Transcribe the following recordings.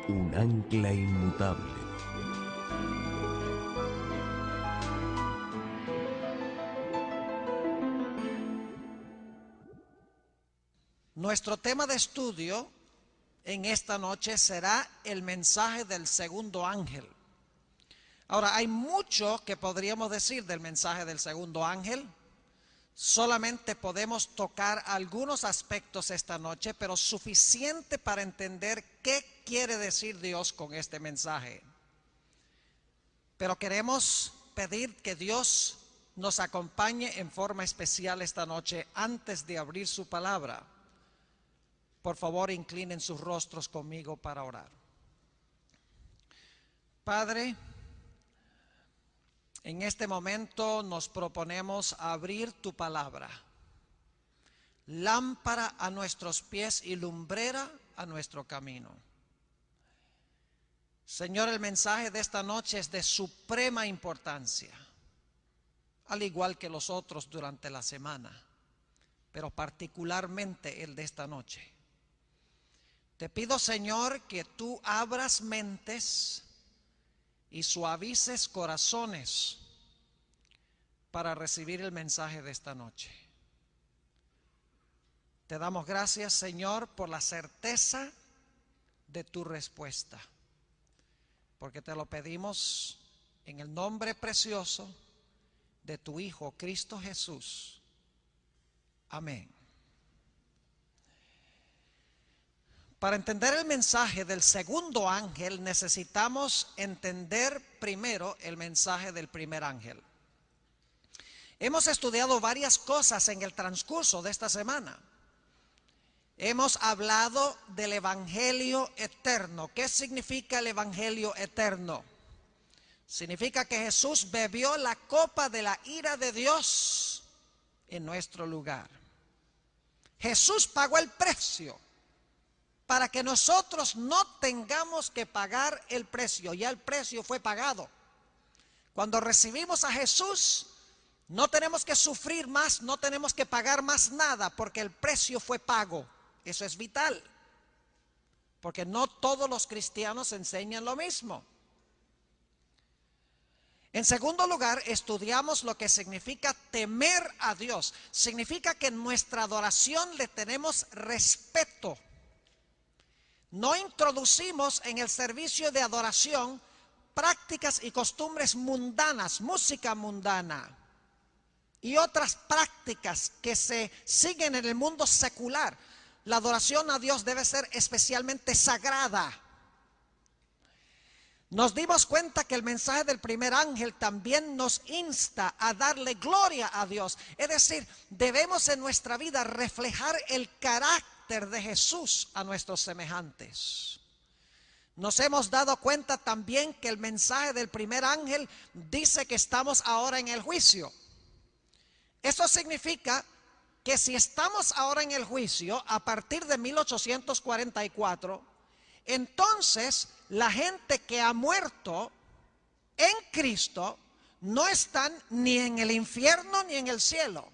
un ancla inmutable. Nuestro tema de estudio en esta noche será el mensaje del segundo ángel. Ahora, hay mucho que podríamos decir del mensaje del segundo ángel. Solamente podemos tocar algunos aspectos esta noche, pero suficiente para entender qué quiere decir Dios con este mensaje. Pero queremos pedir que Dios nos acompañe en forma especial esta noche antes de abrir su palabra. Por favor, inclinen sus rostros conmigo para orar. Padre, en este momento nos proponemos abrir tu palabra, lámpara a nuestros pies y lumbrera a nuestro camino. Señor, el mensaje de esta noche es de suprema importancia, al igual que los otros durante la semana, pero particularmente el de esta noche. Te pido, Señor, que tú abras mentes y suavices corazones para recibir el mensaje de esta noche. Te damos gracias, Señor, por la certeza de tu respuesta, porque te lo pedimos en el nombre precioso de tu Hijo, Cristo Jesús. Amén. Para entender el mensaje del segundo ángel necesitamos entender primero el mensaje del primer ángel. Hemos estudiado varias cosas en el transcurso de esta semana. Hemos hablado del evangelio eterno. ¿Qué significa el evangelio eterno? Significa que Jesús bebió la copa de la ira de Dios en nuestro lugar. Jesús pagó el precio para que nosotros no tengamos que pagar el precio. Ya el precio fue pagado. Cuando recibimos a Jesús, no tenemos que sufrir más, no tenemos que pagar más nada, porque el precio fue pago. Eso es vital, porque no todos los cristianos enseñan lo mismo. En segundo lugar, estudiamos lo que significa temer a Dios. Significa que en nuestra adoración le tenemos respeto. No introducimos en el servicio de adoración prácticas y costumbres mundanas, música mundana y otras prácticas que se siguen en el mundo secular. La adoración a Dios debe ser especialmente sagrada. Nos dimos cuenta que el mensaje del primer ángel también nos insta a darle gloria a Dios. Es decir, debemos en nuestra vida reflejar el carácter de Jesús a nuestros semejantes. Nos hemos dado cuenta también que el mensaje del primer ángel dice que estamos ahora en el juicio. Eso significa que si estamos ahora en el juicio a partir de 1844, entonces la gente que ha muerto en Cristo no están ni en el infierno ni en el cielo,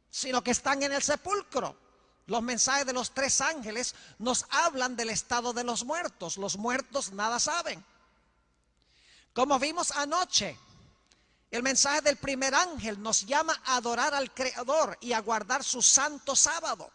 sino que están en el sepulcro. Los mensajes de los tres ángeles nos hablan del estado de los muertos. Los muertos nada saben. Como vimos anoche, el mensaje del primer ángel nos llama a adorar al Creador y a guardar su santo sábado.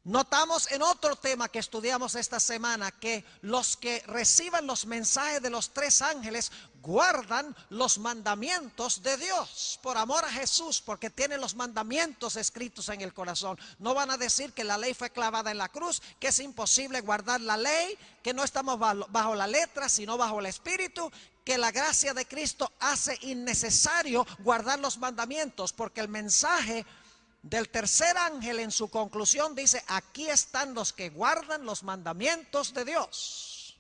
Notamos en otro tema que estudiamos esta semana que los que reciban los mensajes de los tres ángeles guardan los mandamientos de Dios por amor a Jesús, porque tienen los mandamientos escritos en el corazón. No van a decir que la ley fue clavada en la cruz, que es imposible guardar la ley, que no estamos bajo la letra sino bajo el Espíritu, que la gracia de Cristo hace innecesario guardar los mandamientos, porque el mensaje del tercer ángel en su conclusión dice: aquí están los que guardan los mandamientos de Dios.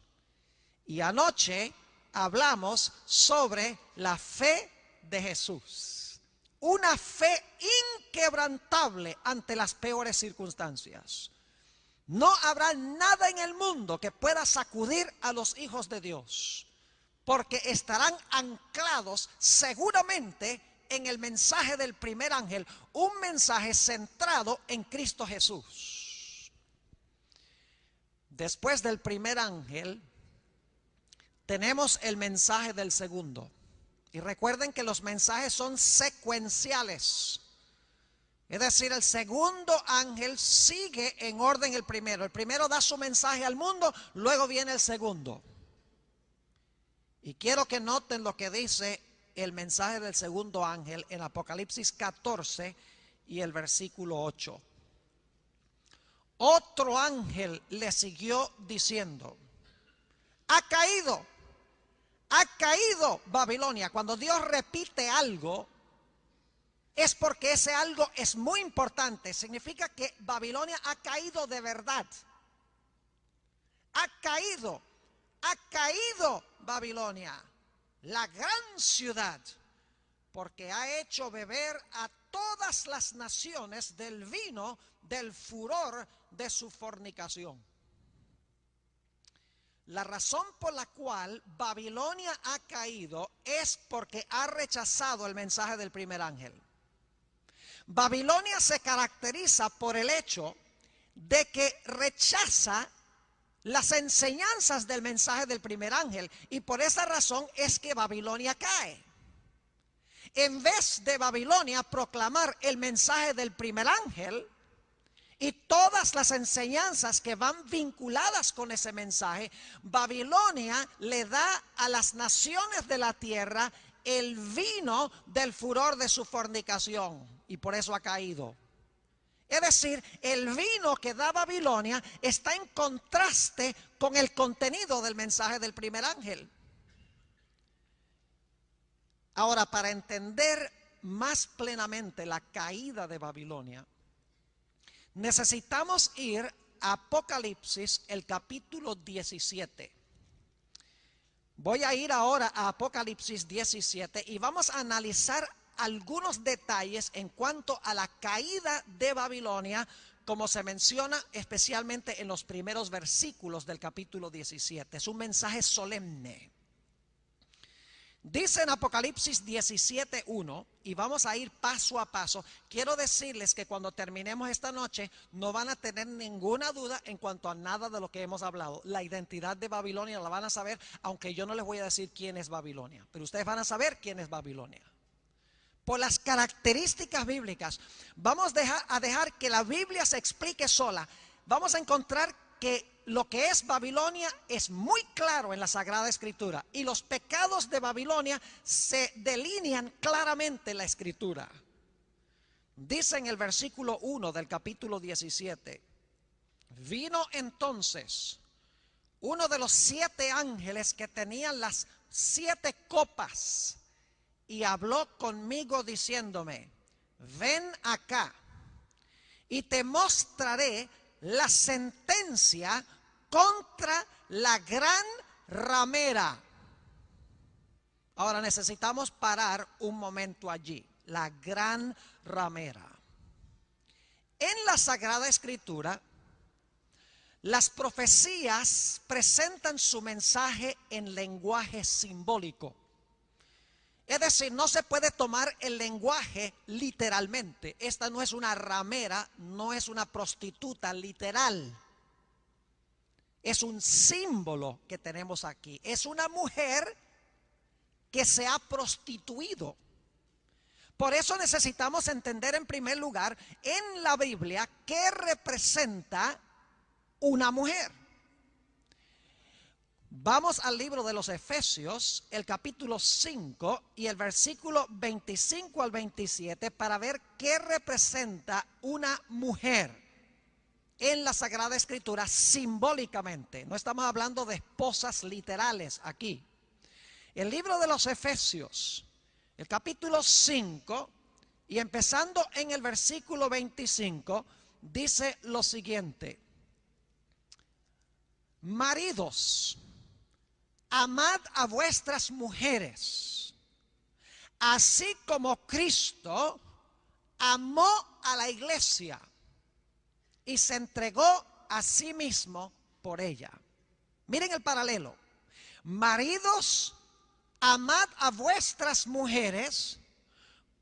Y anoche hablamos sobre la fe de Jesús, una fe inquebrantable ante las peores circunstancias. No habrá nada en el mundo que pueda sacudir a los hijos de Dios, porque estarán anclados seguramente en el mensaje del primer ángel, un mensaje centrado en Cristo Jesús. Después del primer ángel, tenemos el mensaje del segundo. Y recuerden que los mensajes son secuenciales. Es decir, el segundo ángel sigue en orden el primero. El primero da su mensaje al mundo, luego viene el segundo. Y quiero que noten lo que dice el mensaje del segundo ángel en Apocalipsis 14 y el versículo 8. Otro ángel le siguió diciendo: ha caído Babilonia. Cuando Dios repite algo, es porque ese algo es muy importante. Significa que Babilonia ha caído de verdad. Ha caído Babilonia, la gran ciudad, porque ha hecho beber a todas las naciones del vino del furor de su fornicación. La razón por la cual Babilonia ha caído es porque ha rechazado el mensaje del primer ángel. Babilonia se caracteriza por el hecho de que rechaza las enseñanzas del mensaje del primer ángel, y por esa razón es que Babilonia cae. En vez de Babilonia proclamar el mensaje del primer ángel y todas las enseñanzas que van vinculadas con ese mensaje, Babilonia le da a las naciones de la tierra el vino del furor de su fornicación, y por eso ha caído. Es decir, el vino que da Babilonia está en contraste con el contenido del mensaje del primer ángel. Ahora, para entender más plenamente la caída de Babilonia, necesitamos ir a Apocalipsis, el capítulo 17. Voy a ir ahora a Apocalipsis 17 y vamos a analizar algunos detalles en cuanto a la caída de Babilonia, como se menciona especialmente en los primeros versículos del capítulo 17. Es un mensaje solemne. Dice en Apocalipsis 17:1, y vamos a ir paso a paso. Quiero decirles que cuando terminemos esta noche no van a tener ninguna duda en cuanto a nada de lo que hemos hablado. La identidad de Babilonia la van a saber, aunque yo no les voy a decir quién es Babilonia, pero ustedes van a saber quién es Babilonia. Por las características bíblicas, vamos a dejar que la Biblia se explique sola. Vamos a encontrar que lo que es Babilonia es muy claro en la Sagrada Escritura, y los pecados de Babilonia se delinean claramente en la Escritura. Dice en el versículo 1 del capítulo 17: vino entonces uno de los 7 ángeles que tenían las 7 copas y habló conmigo diciéndome: ven acá y te mostraré la sentencia contra la gran ramera. Ahora necesitamos parar un momento allí. La gran ramera. En la Sagrada Escritura, las profecías presentan su mensaje en lenguaje simbólico. Es decir, no se puede tomar el lenguaje literalmente. Esta no es una ramera, no es una prostituta literal. Es un símbolo que tenemos aquí. Es una mujer que se ha prostituido. Por eso necesitamos entender en primer lugar en la Biblia qué representa una mujer. Vamos al libro de los Efesios, el capítulo 5 y el versículo 25 al 27 para ver qué representa una mujer en la Sagrada Escritura simbólicamente. No estamos hablando de esposas literales aquí. El libro de los Efesios, el capítulo 5 y empezando en el versículo 25, dice lo siguiente: maridos, amad a vuestras mujeres, así como Cristo amó a la iglesia y se entregó a sí mismo por ella. Miren el paralelo. Maridos, amad a vuestras mujeres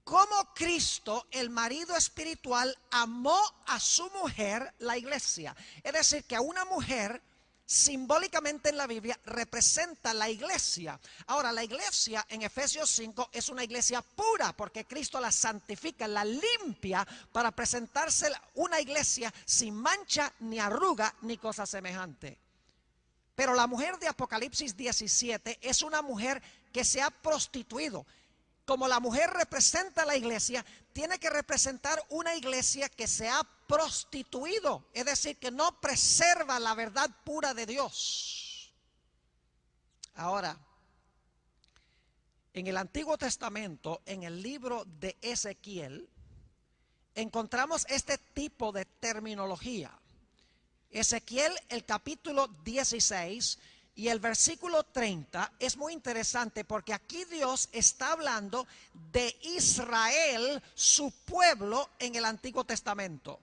como Cristo, el marido espiritual, amó a su mujer, la iglesia. Es decir, que a una mujer simbólicamente en la Biblia representa la iglesia. Ahora, la iglesia en Efesios 5 es una iglesia pura porque Cristo la santifica, la limpia para presentarse una iglesia sin mancha, ni arruga, ni cosa semejante. Pero la mujer de Apocalipsis 17 es una mujer que se ha prostituido. Como la mujer representa a la iglesia, tiene que representar una iglesia que se ha prostituido, es decir, que no preserva la verdad pura de Dios. Ahora, en el Antiguo Testamento, en el libro de Ezequiel, encontramos este tipo de terminología. Ezequiel, el capítulo 16 y el versículo 30 es muy interesante porque aquí Dios está hablando de Israel, su pueblo en el Antiguo Testamento.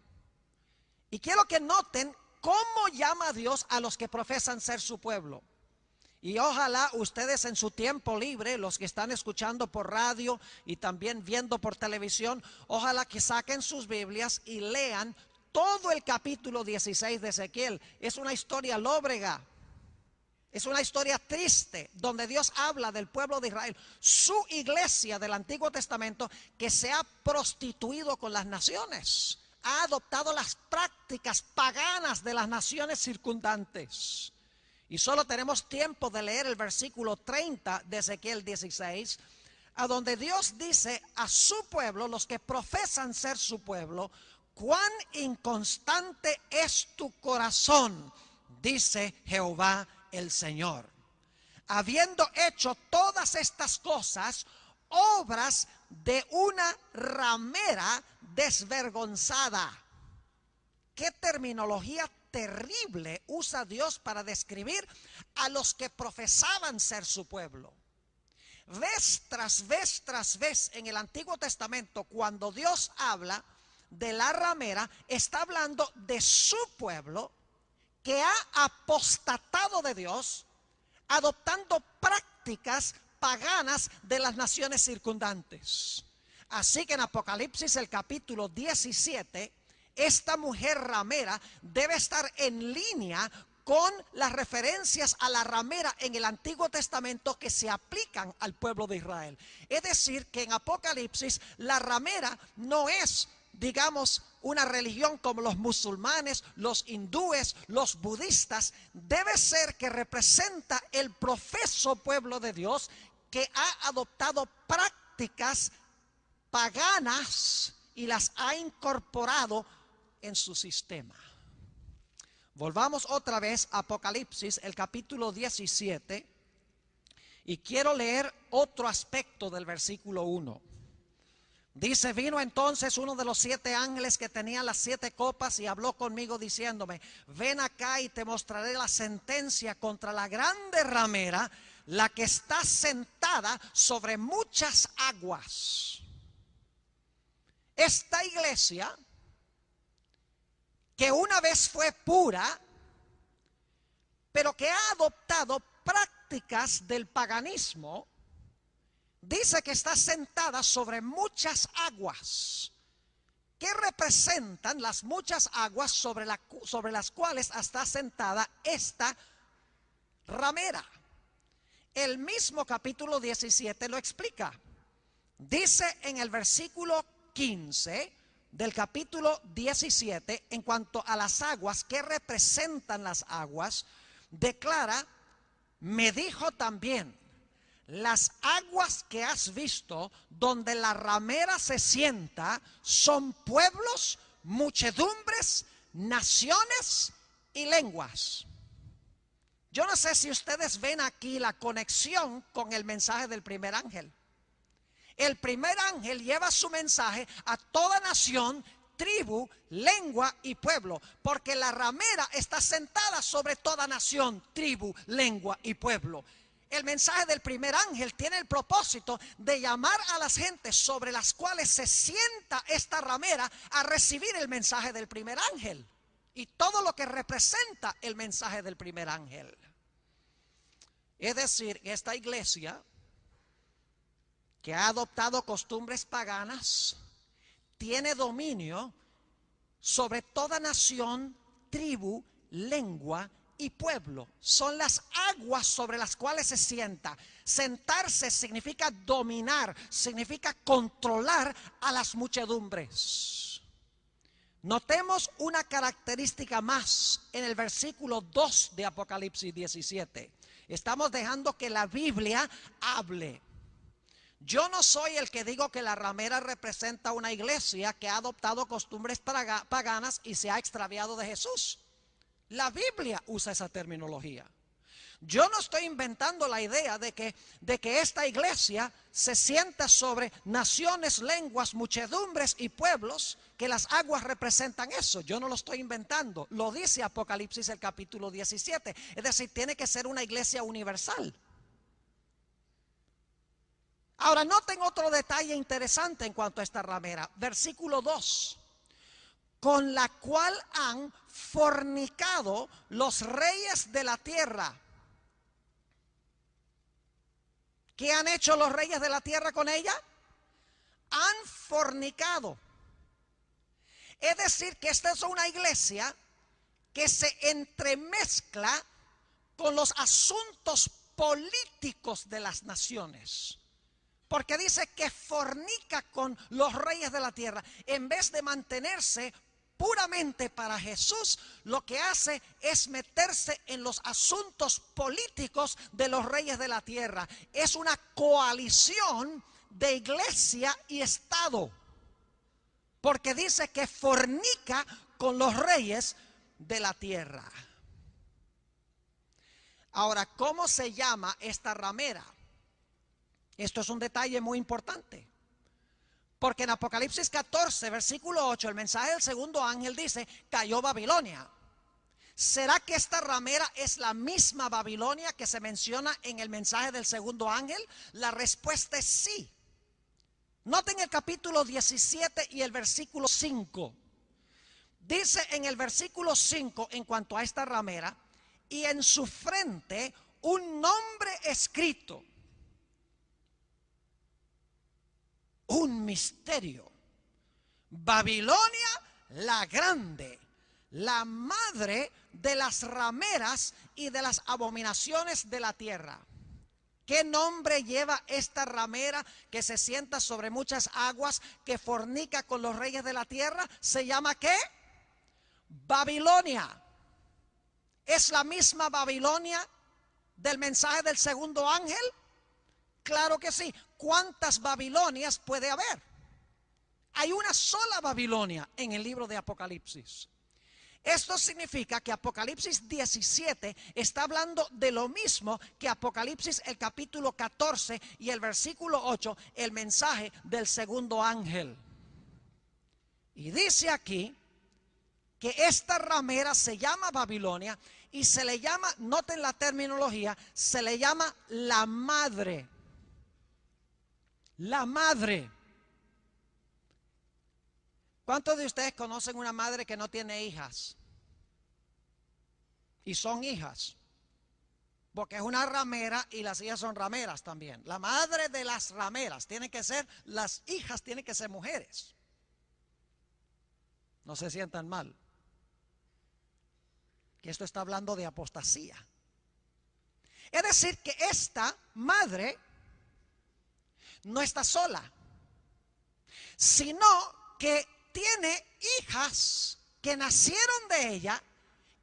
Y quiero que noten cómo llama Dios a los que profesan ser su pueblo. Y ojalá ustedes en su tiempo libre, los que están escuchando por radio y también viendo por televisión, ojalá que saquen sus Biblias y lean todo el capítulo 16 de Ezequiel. Es una historia lóbrega, es una historia triste, donde Dios habla del pueblo de Israel, su iglesia del Antiguo Testamento, que se ha prostituido con las naciones, ha adoptado las prácticas paganas de las naciones circundantes. Y solo tenemos tiempo de leer el versículo 30 de Ezequiel 16, a donde Dios dice a su pueblo, los que profesan ser su pueblo: cuán inconstante es tu corazón, dice Jehová el Señor. Habiendo hecho todas estas cosas, obras de una ramera desvergonzada. ¿Qué terminología terrible usa Dios para describir a los que profesaban ser su pueblo? Vez tras vez tras vez en el Antiguo Testamento, cuando Dios habla de la ramera, está hablando de su pueblo que ha apostatado de Dios, adoptando prácticas paganas de las naciones circundantes. Así que en Apocalipsis, el capítulo 17, esta mujer ramera debe estar en línea con las referencias a la ramera en el Antiguo Testamento que se aplican al pueblo de Israel. Es decir, que en Apocalipsis la ramera no es, digamos, una religión como los musulmanes, los hindúes, los budistas. Debe ser que representa el profeso pueblo de Dios que ha adoptado prácticas paganas y las ha incorporado en su sistema. Volvamos otra vez a Apocalipsis, el capítulo 17, y quiero leer otro aspecto del versículo 1. Dice: vino entonces uno de los 7 ángeles que tenía las 7 copas y habló conmigo diciéndome: ven acá y te mostraré la sentencia contra la grande ramera, la que está sentada sobre muchas aguas. Esta iglesia, que una vez fue pura, pero que ha adoptado prácticas del paganismo, dice que está sentada sobre muchas aguas. ¿Qué representan las muchas aguas sobre las cuales está sentada esta ramera? El mismo capítulo 17 lo explica. Dice en el versículo 15 del capítulo 17, en cuanto a las aguas, ¿qué representan las aguas? Declara: me dijo también: las aguas que has visto donde la ramera se sienta son pueblos, muchedumbres, naciones y lenguas. Yo no sé si ustedes ven aquí la conexión con el mensaje del primer ángel. El primer ángel lleva su mensaje a toda nación, tribu, lengua y pueblo, porque la ramera está sentada sobre toda nación, tribu, lengua y pueblo. El mensaje del primer ángel tiene el propósito de llamar a las gentes sobre las cuales se sienta esta ramera a recibir el mensaje del primer ángel y todo lo que representa el mensaje del primer ángel. Es decir, esta iglesia, que ha adoptado costumbres paganas, tiene dominio sobre toda nación, tribu, lengua y pueblo son las aguas sobre las cuales se sienta. Sentarse significa dominar, significa controlar a las muchedumbres. Notemos una característica más en el versículo 2 de Apocalipsis 17. Estamos dejando que la Biblia hable. Yo no soy el que digo que la ramera representa una iglesia que ha adoptado costumbres paganas y se ha extraviado de Jesús. La Biblia usa esa terminología. Yo no estoy inventando la idea de que esta iglesia se sienta sobre naciones, lenguas, muchedumbres y pueblos, que las aguas representan eso. Yo no lo estoy inventando. Lo dice Apocalipsis el capítulo 17. Es decir, tiene que ser una iglesia universal. Ahora, noten otro detalle interesante en cuanto a esta ramera. Versículo 2. Con la cual han fornicado los reyes de la tierra. ¿Qué han hecho los reyes de la tierra con ella? Han fornicado. Es decir, que esta es una iglesia que se entremezcla con los asuntos políticos de las naciones. Porque dice que fornica con los reyes de la tierra. En vez de mantenerse puramente para Jesús, lo que hace es meterse en los asuntos políticos de los reyes de la tierra. Es una coalición de iglesia y Estado. Porque dice que fornica con los reyes de la tierra. Ahora, ¿cómo se llama esta ramera? Esto es un detalle muy importante. Porque en Apocalipsis 14, versículo 8, el mensaje del segundo ángel dice, cayó Babilonia. ¿Será que esta ramera es la misma Babilonia que se menciona en el mensaje del segundo ángel? La respuesta es sí. Noten el capítulo 17 y el versículo 5. Dice en el versículo 5 en cuanto a esta ramera, y en su frente un nombre escrito. Un misterio. Babilonia la grande, la madre de las rameras y de las abominaciones de la tierra. ¿Qué nombre lleva esta ramera que se sienta sobre muchas aguas, que fornica con los reyes de la tierra? ¿Se llama qué? Babilonia. ¿Es la misma Babilonia del mensaje del segundo ángel? Claro que sí. ¿Cuántas Babilonias puede haber? Hay una sola Babilonia en el libro de Apocalipsis. Esto significa que Apocalipsis 17 está hablando de lo mismo que Apocalipsis el capítulo 14 y el versículo 8, el mensaje del segundo ángel. Y dice aquí que esta ramera se llama Babilonia y se le llama, noten la terminología, se le llama la madre. La madre. ¿Cuántos de ustedes conocen una madre que no tiene hijas? Y son hijas. Porque es una ramera y las hijas son rameras también. La madre de las rameras tiene que ser, las hijas tienen que ser mujeres. No se sientan mal. Que esto está hablando de apostasía. Es decir, que esta madre no está sola, sino que tiene hijas que nacieron de ella,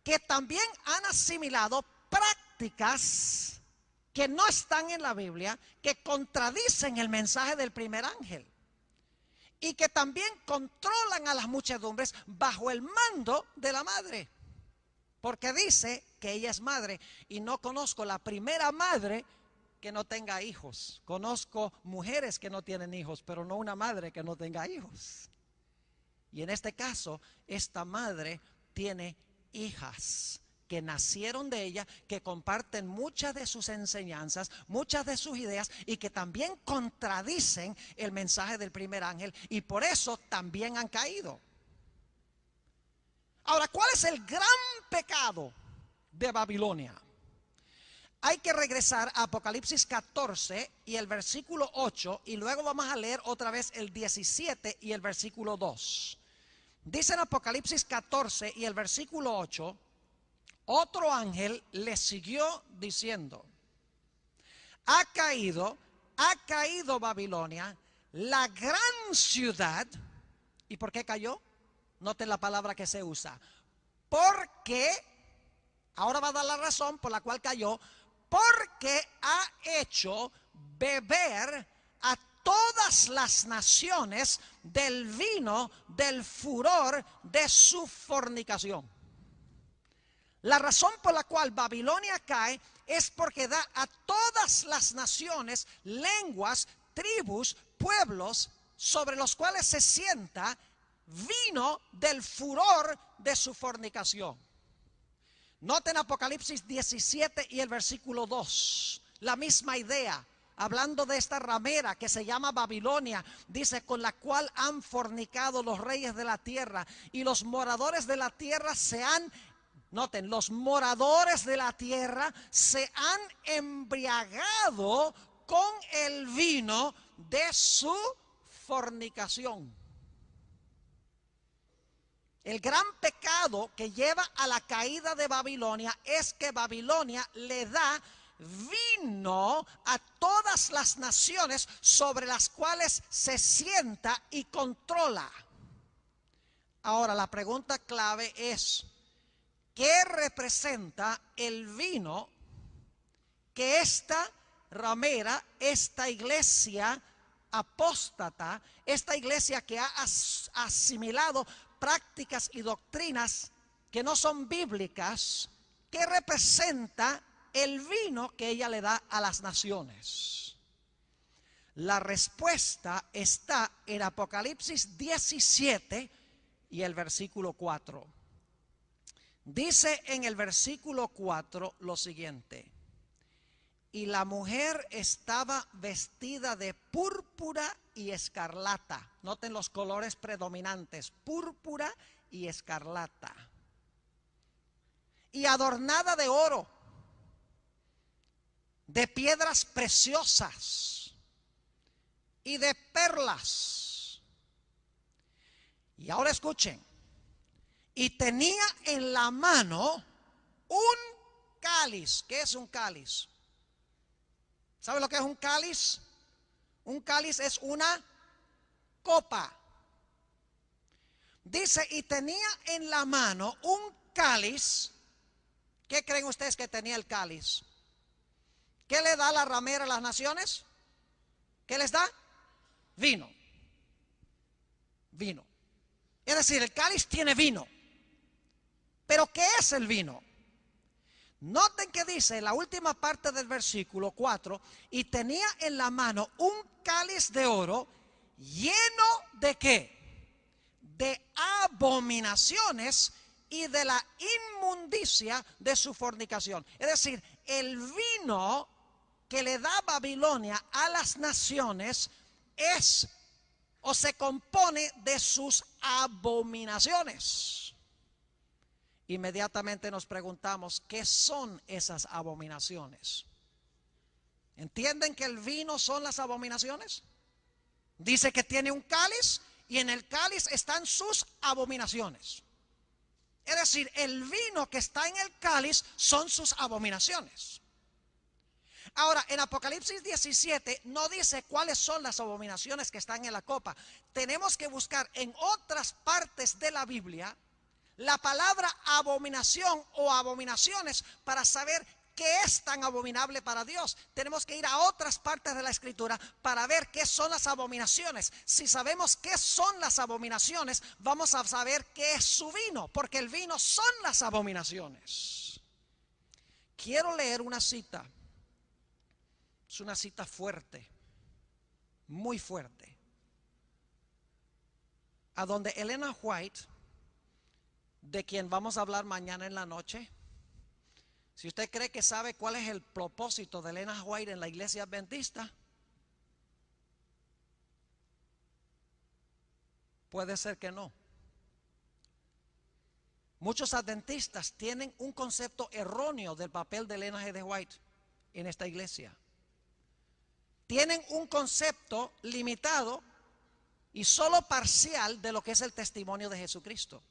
que también han asimilado prácticas que no están en la Biblia, que contradicen el mensaje del primer ángel y que también controlan a las muchedumbres bajo el mando de la madre. Porque dice que ella es madre, y no conozco la primera madre que no tenga hijos. Conozco mujeres que no tienen hijos, pero no una madre que no tenga hijos. Y en este caso, esta madre tiene hijas que nacieron de ella, que comparten muchas de sus enseñanzas, muchas de sus ideas, y que también contradicen el mensaje del primer ángel, y por eso también han caído. Ahora, ¿cuál es el gran pecado de Babilonia? Hay que regresar a Apocalipsis 14 y el versículo 8, y luego vamos a leer otra vez el 17 y el versículo 2. Dice en Apocalipsis 14 y el versículo 8, Otro ángel le siguió diciendo: ha caído Babilonia, la gran ciudad. ¿Y por qué cayó? Noten la palabra que se usa. Porque, ahora va a dar la razón por la cual cayó, porque ha hecho beber a todas las naciones del vino del furor de su fornicación. La razón por la cual Babilonia cae es porque da a todas las naciones, lenguas, tribus, pueblos sobre los cuales se sienta vino del furor de su fornicación. Noten Apocalipsis 17 y el versículo 2, la misma idea. Hablando de esta ramera que se llama Babilonia, dice: con la cual han fornicado los reyes de la tierra, y los moradores de la tierra se han, noten, los moradores de la tierra se han embriagado con el vino de su fornicación. El gran pecado que lleva a la caída de Babilonia es que Babilonia le da vino a todas las naciones sobre las cuales se sienta y controla. Ahora, la pregunta clave es: ¿qué representa el vino que esta ramera, esta iglesia apóstata, esta iglesia que ha asimilado prácticas y doctrinas que no son bíblicas, qué representa el vino que ella le da a las naciones? La respuesta está en Apocalipsis 17 y el versículo 4. Dice en el versículo 4 lo siguiente: y la mujer estaba vestida de púrpura y escarlata. Noten los colores predominantes: púrpura y escarlata. Y adornada de oro, de piedras preciosas y de perlas. Y ahora escuchen: y tenía en la mano un cáliz. ¿Qué es un cáliz? ¿Sabe lo que es un cáliz? Un cáliz es una copa. Dice: y tenía en la mano un cáliz. ¿Qué creen ustedes que tenía el cáliz? ¿Qué le da la ramera a las naciones? ¿Qué les da? Vino. Vino. Es decir, el cáliz tiene vino. ¿Pero qué es el vino? Noten que dice en la última parte del versículo 4: y tenía en la mano un cáliz de oro lleno de ¿qué? De abominaciones y de la inmundicia de su fornicación. Es decir, el vino que le da Babilonia a las naciones es o se compone de sus abominaciones. Inmediatamente nos preguntamos: ¿qué son esas abominaciones? ¿Entienden que el vino son las abominaciones? Dice que tiene un cáliz y en el cáliz están sus abominaciones. Es decir, el vino que está en el cáliz son sus abominaciones. Ahora, en Apocalipsis 17 no dice cuáles son las abominaciones que están en la copa. Tenemos que buscar en otras partes de la Biblia la palabra abominación o abominaciones para saber qué es tan abominable para Dios. Tenemos que ir a otras partes de la Escritura para ver qué son las abominaciones. Si sabemos qué son las abominaciones, vamos a saber qué es su vino, porque el vino son las abominaciones. Quiero leer una cita. Es una cita fuerte, muy fuerte, a donde Elena White, de quien vamos a hablar mañana en la noche, si usted cree que sabe cuál es el propósito de Elena White en la iglesia adventista, puede ser que no. Muchos adventistas tienen un concepto erróneo del papel de Elena G. White en esta iglesia. Tienen un concepto limitado y solo parcial de lo que es el testimonio de Jesucristo.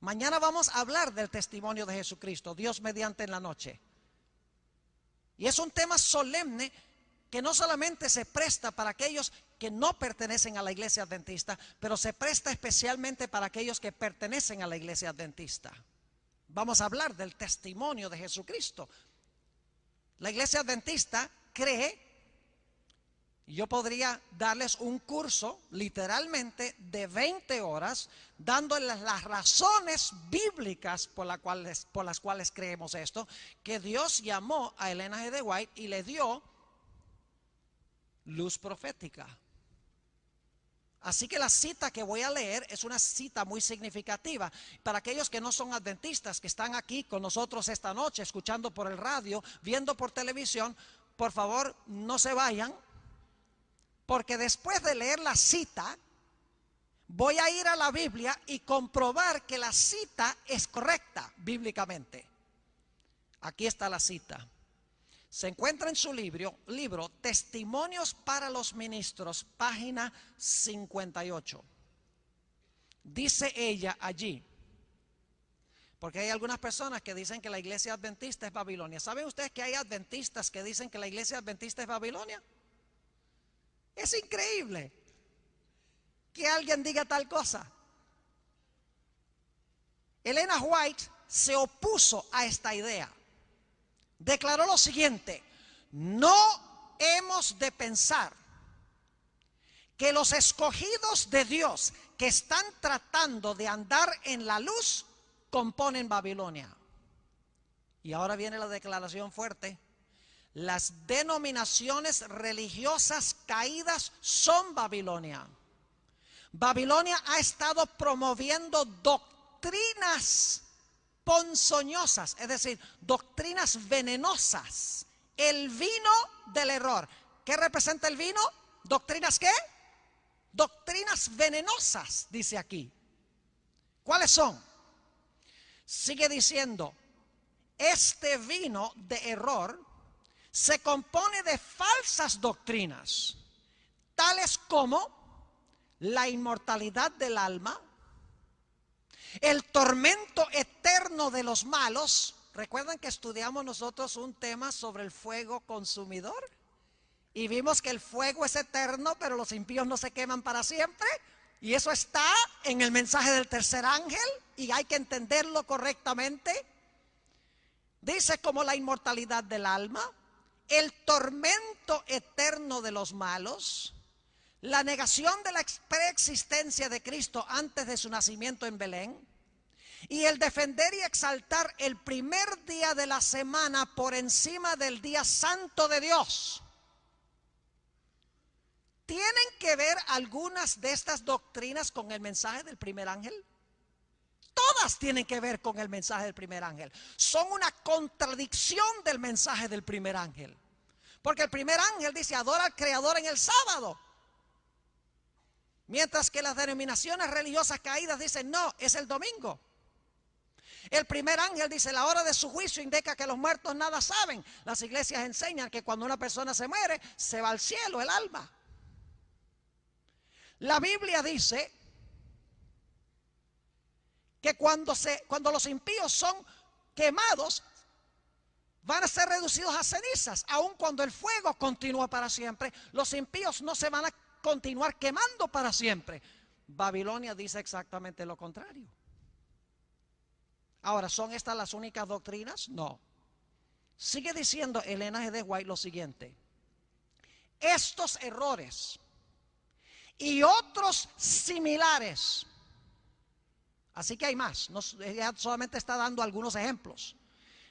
Mañana vamos a hablar del testimonio de Jesucristo, Dios mediante en la noche. Y es un tema solemne que no solamente se presta para aquellos que no pertenecen a la iglesia adventista, pero se presta especialmente para aquellos que pertenecen a la iglesia adventista. Vamos a hablar del testimonio de Jesucristo. La iglesia adventista cree, yo podría darles un curso literalmente de 20 horas dándoles las razones bíblicas por las cuales creemos esto, que Dios llamó a Elena G. de White y le dio luz profética. Así que la cita que voy a leer es una cita muy significativa para aquellos que no son adventistas, que están aquí con nosotros esta noche, escuchando por el radio, viendo por televisión. Por favor, no se vayan, porque después de leer la cita, voy a ir a la Biblia y comprobar que la cita es correcta bíblicamente. Aquí está la cita. Se encuentra en su libro Testimonios para los Ministros, página 58. Dice ella allí, porque hay algunas personas que dicen que la iglesia adventista es Babilonia. ¿Saben ustedes que hay adventistas que dicen que la iglesia adventista es Babilonia? Es increíble que alguien diga tal cosa. Elena White se opuso a esta idea. Declaró lo siguiente: no hemos de pensar que los escogidos de Dios que están tratando de andar en la luz componen Babilonia. Y ahora viene la declaración fuerte: las denominaciones religiosas caídas son Babilonia. Babilonia ha estado promoviendo doctrinas ponzoñosas, es decir, doctrinas venenosas. El vino del error. ¿Qué representa el vino? ¿Doctrinas qué? Doctrinas venenosas, dice aquí. ¿Cuáles son? Sigue diciendo: este vino de error se compone de falsas doctrinas, tales como la inmortalidad del alma, el tormento eterno de los malos. ¿Recuerdan que estudiamos nosotros un tema sobre el fuego consumidor? Y vimos que el fuego es eterno, pero los impíos no se queman para siempre. Y eso está en el mensaje del tercer ángel y hay que entenderlo correctamente. Dice como la inmortalidad del alma, el tormento eterno de los malos, la negación de la preexistencia de Cristo antes de su nacimiento en Belén, y el defender y exaltar el primer día de la semana por encima del día santo de Dios. ¿Tienen que ver algunas de estas doctrinas con el mensaje del primer ángel? Todas tienen que ver con el mensaje del primer ángel. Son una contradicción del mensaje del primer ángel. Porque el primer ángel dice: adora al Creador en el sábado. Mientras que las denominaciones religiosas caídas dicen: no, es el domingo. El primer ángel dice: la hora de su juicio indica que los muertos nada saben. Las iglesias enseñan que cuando una persona se muere, se va al cielo el alma. La Biblia dice que cuando los impíos son quemados, van a ser reducidos a cenizas. Aun cuando el fuego continúa para siempre, los impíos no se van a continuar quemando para siempre. Babilonia dice exactamente lo contrario. Ahora, ¿son estas las únicas doctrinas? No. Sigue diciendo Elena G. de White lo siguiente: estos errores y otros similares. Así que hay más, ella solamente está dando algunos ejemplos.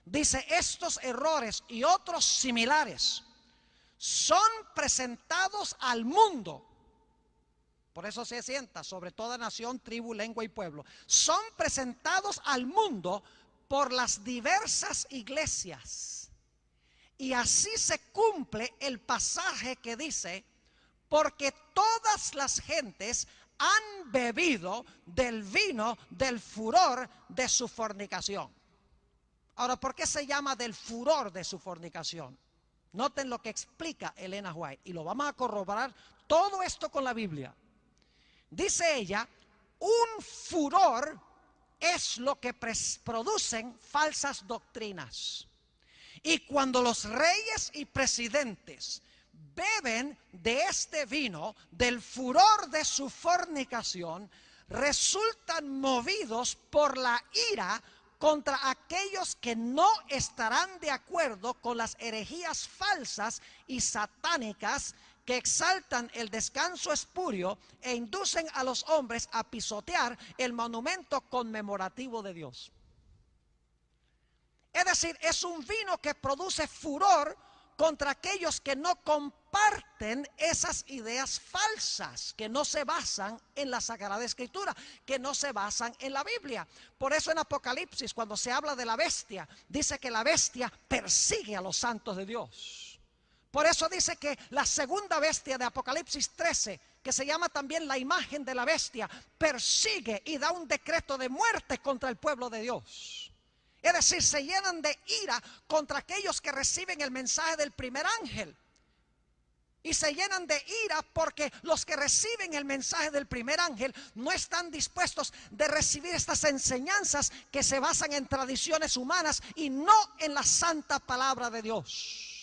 Dice: estos errores y otros similares son presentados al mundo. Por eso se sienta sobre toda nación, tribu, lengua y pueblo. Son presentados al mundo por las diversas iglesias. Y así se cumple el pasaje que dice: porque todas las gentes han bebido del vino del furor de su fornicación. Ahora, ¿por qué se llama del furor de su fornicación? Noten lo que explica Elena White, y lo vamos a corroborar todo esto con la Biblia. Dice ella: un furor es lo que producen falsas doctrinas. Y cuando los reyes y presidentes beben de este vino, del furor de su fornicación, resultan movidos por la ira contra aquellos que no estarán de acuerdo con las herejías falsas y satánicas que exaltan el descanso espurio e inducen a los hombres a pisotear el monumento conmemorativo de Dios. Es decir, es un vino que produce furor contra aquellos que no comparten esas ideas falsas, que no se basan en la Sagrada Escritura, que no se basan en la Biblia. Por eso en Apocalipsis, cuando se habla de la bestia, dice que la bestia persigue a los santos de Dios. Por eso dice que la segunda bestia de Apocalipsis 13, que se llama también la imagen de la bestia, persigue y da un decreto de muerte contra el pueblo de Dios. Es decir, se llenan de ira contra aquellos que reciben el mensaje del primer ángel. Y se llenan de ira porque los que reciben el mensaje del primer ángel no están dispuestos de recibir estas enseñanzas que se basan en tradiciones humanas y no en la santa palabra de Dios.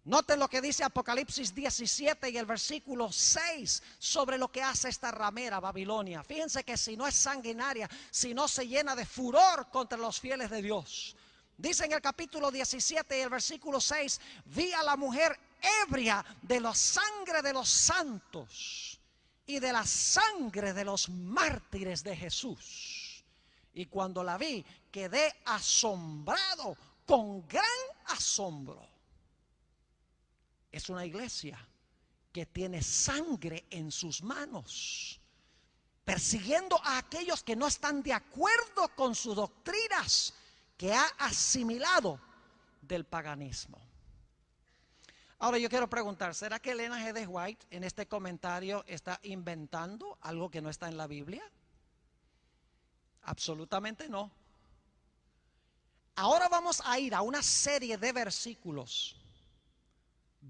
Noten lo que dice Apocalipsis 17 y el versículo 6 sobre lo que hace esta ramera Babilonia. Fíjense que si no es sanguinaria, si no se llena de furor contra los fieles de Dios. Dice en el capítulo 17 y el versículo 6, vi a la mujer ebria de la sangre de los santos y de la sangre de los mártires de Jesús. Y cuando la vi, quedé asombrado con gran asombro. Es una iglesia que tiene sangre en sus manos, persiguiendo a aquellos que no están de acuerdo con sus doctrinas, que ha asimilado del paganismo. Ahora yo quiero preguntar, ¿será que Elena G. de White en este comentario está inventando algo que no está en la Biblia? Absolutamente no. Ahora vamos a ir a una serie de versículos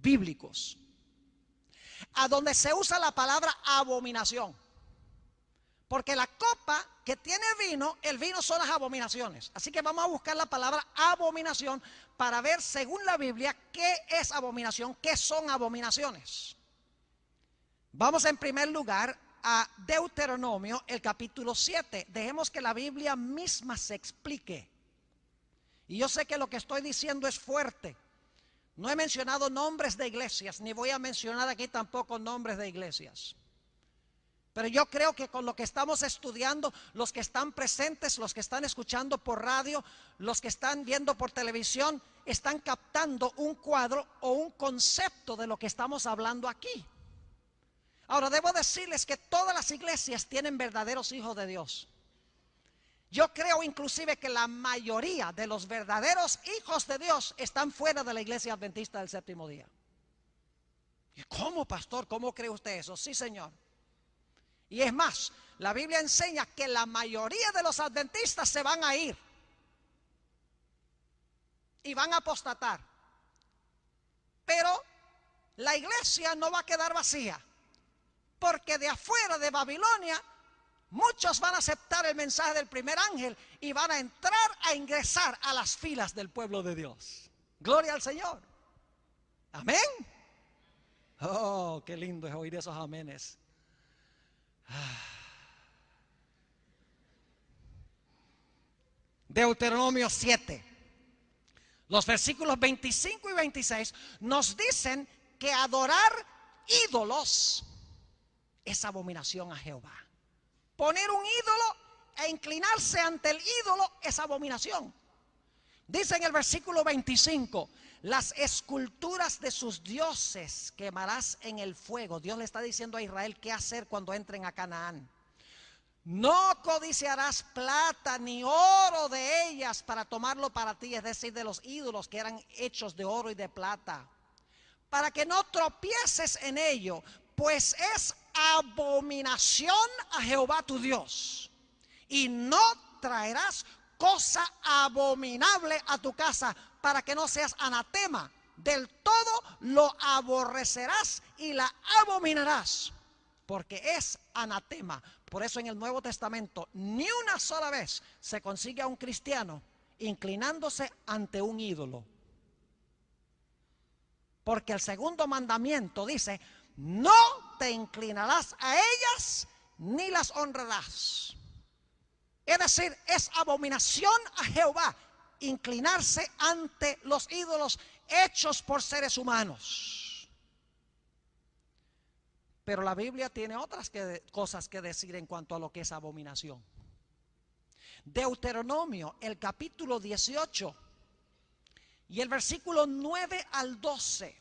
bíblicos a donde se usa la palabra abominación, porque la copa que tiene vino, el vino son las abominaciones. Así que vamos a buscar la palabra abominación para ver según la Biblia qué es abominación, qué son abominaciones. Vamos en primer lugar a Deuteronomio, el capítulo 7. Dejemos que la Biblia misma se explique. Y yo sé que lo que estoy diciendo es fuerte. No he mencionado nombres de iglesias, ni voy a mencionar aquí tampoco nombres de iglesias. Pero yo creo que con lo que estamos estudiando, los que están presentes, los que están escuchando por radio, los que están viendo por televisión, están captando un cuadro o un concepto de lo que estamos hablando aquí. Ahora, debo decirles que todas las iglesias tienen verdaderos hijos de Dios. Yo creo inclusive que la mayoría de los verdaderos hijos de Dios están fuera de la iglesia adventista del séptimo día. ¿Y cómo, pastor? ¿Cómo cree usted eso? Sí, señor. Y es más, la Biblia enseña que la mayoría de los adventistas se van a ir y van a apostatar. Pero la iglesia no va a quedar vacía, porque de afuera de Babilonia muchos van a aceptar el mensaje del primer ángel y van a entrar a ingresar a las filas del pueblo de Dios. Gloria al Señor. Amén. Oh, qué lindo es oír esos amenes. Deuteronomio 7. Los versículos 25 y 26 nos dicen que adorar ídolos es abominación a Jehová. Poner un ídolo e inclinarse ante el ídolo es abominación. Dice en el versículo 25, las esculturas de sus dioses quemarás en el fuego. Dios le está diciendo a Israel qué hacer cuando entren a Canaán. No codiciarás plata ni oro de ellas para tomarlo para ti, es decir, de los ídolos que eran hechos de oro y de plata, para que no tropieces en ello, pues es abominación a Jehová tu Dios. Y no traerás cosa abominable a tu casa, para que no seas anatema. Del todo lo aborrecerás y la abominarás, porque es anatema. Por eso en el Nuevo Testamento ni una sola vez se consigue a un cristiano inclinándose ante un ídolo. Porque el segundo mandamiento dice: no te inclinarás a ellas ni las honrarás. Es decir, es abominación a Jehová inclinarse ante los ídolos hechos por seres humanos. Pero la Biblia tiene otras cosas que decir en cuanto a lo que es abominación. Deuteronomio, el capítulo 18 y el versículo 9 al 12.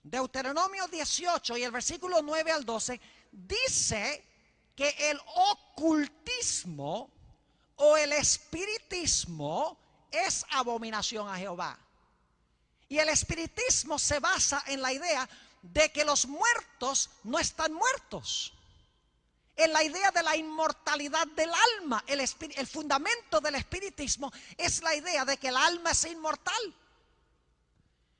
Deuteronomio 18 y el versículo 9 al 12 dice que el ocultismo o el espiritismo es abominación a Jehová. Y el espiritismo se basa en la idea de que los muertos no están muertos, en la idea de la inmortalidad del alma. El fundamento del espiritismo es la idea de que el alma es inmortal.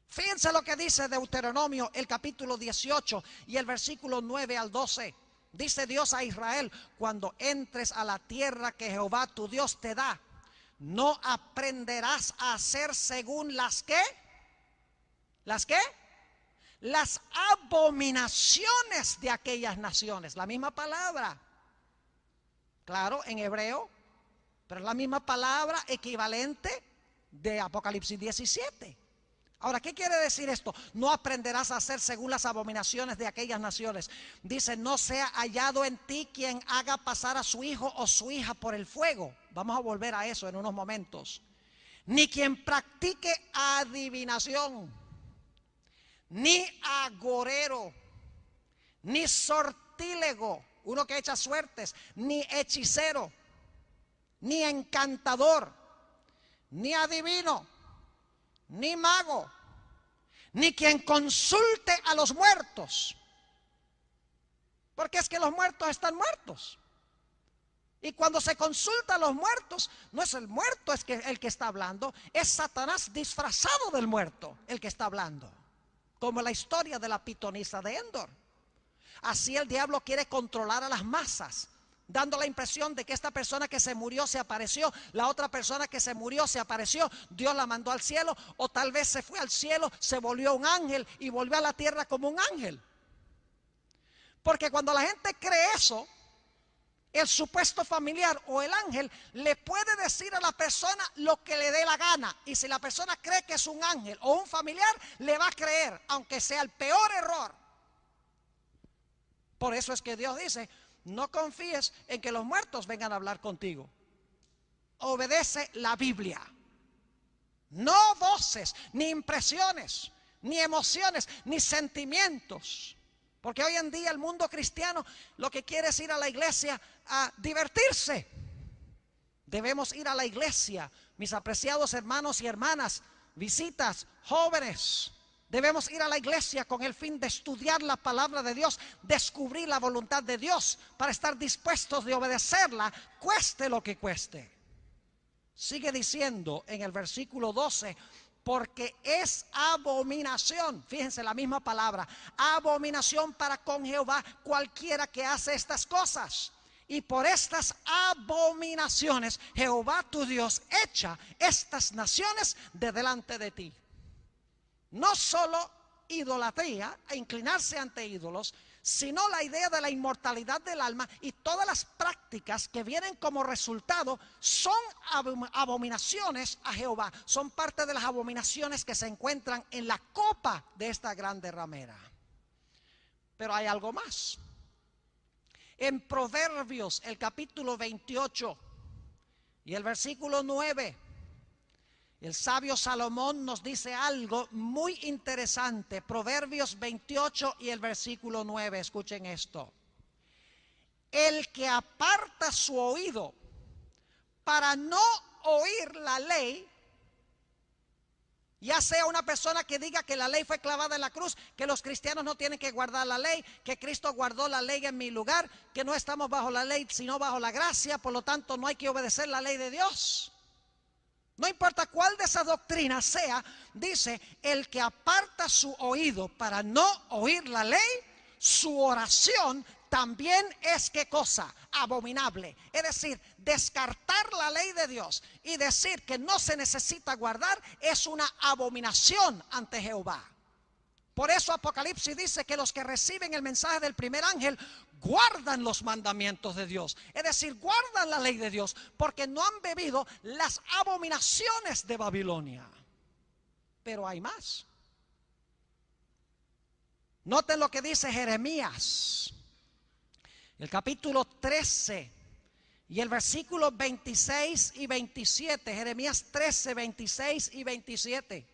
Fíjense lo que dice Deuteronomio, el capítulo 18 y el versículo 9 al 12. Dice Dios a Israel: cuando entres a la tierra que Jehová tu Dios te da, no aprenderás a hacer según las abominaciones de aquellas naciones. La misma palabra, claro, en hebreo, pero es la misma palabra equivalente de Apocalipsis 17. Ahora, ¿qué quiere decir esto? No aprenderás a hacer según las abominaciones de aquellas naciones. Dice: no sea hallado en ti quien haga pasar a su hijo o su hija por el fuego. Vamos a volver a eso en unos momentos. Ni quien practique adivinación, ni agorero, ni sortílego, uno que echa suertes, ni hechicero, ni encantador, ni adivino, ni mago, ni quien consulte a los muertos. Porque es que los muertos están muertos. Y cuando se consulta a los muertos, no es el muerto el que está hablando, es Satanás disfrazado del muerto el que está hablando. Como la historia de la pitonisa de Endor. Así el diablo quiere controlar a las masas, dando la impresión de que esta persona que se murió se apareció, la otra persona que se murió se apareció, Dios la mandó al cielo, o tal vez se fue al cielo, se volvió un ángel y volvió a la tierra como un ángel. Porque cuando la gente cree eso, el supuesto familiar o el ángel le puede decir a la persona lo que le dé la gana. Y si la persona cree que es un ángel o un familiar, le va a creer, aunque sea el peor error. Por eso es que Dios dice: no confíes en que los muertos vengan a hablar contigo. Obedece la Biblia. No voces, ni impresiones, ni emociones, ni sentimientos. Porque hoy en día el mundo cristiano lo que quiere es ir a la iglesia a divertirse. Debemos ir a la iglesia, mis apreciados hermanos y hermanas, visitas, jóvenes. Debemos ir a la iglesia con el fin de estudiar la palabra de Dios, descubrir la voluntad de Dios, para estar dispuestos de obedecerla, cueste lo que cueste. Sigue diciendo en el versículo 12: porque es abominación, fíjense la misma palabra, abominación para con Jehová cualquiera que hace estas cosas. Y por estas abominaciones Jehová tu Dios echa estas naciones de delante de ti. No solo idolatría e inclinarse ante ídolos, sino la idea de la inmortalidad del alma, y todas las prácticas que vienen como resultado son abominaciones a Jehová. Son parte de las abominaciones que se encuentran en la copa de esta grande ramera. Pero hay algo más. En Proverbios, el capítulo 28 y el versículo 9, el sabio Salomón nos dice algo muy interesante. Proverbios 28 y el versículo 9, escuchen esto: el que aparta su oído para no oír la ley, ya sea una persona que diga que la ley fue clavada en la cruz, que los cristianos no tienen que guardar la ley, que Cristo guardó la ley en mi lugar, que no estamos bajo la ley sino bajo la gracia, por lo tanto no hay que obedecer la ley de Dios. No importa cuál de esas doctrinas sea, dice: el que aparta su oído para no oír la ley, su oración también es, ¿qué cosa? Abominable. Es decir, descartar la ley de Dios y decir que no se necesita guardar es una abominación ante Jehová. Por eso Apocalipsis dice que los que reciben el mensaje del primer ángel guardan los mandamientos de Dios. Es decir, guardan la ley de Dios porque no han bebido las abominaciones de Babilonia. Pero hay más. Noten lo que dice Jeremías, el capítulo 13 y el versículo 26 y 27. Jeremías 13, 26 y 27.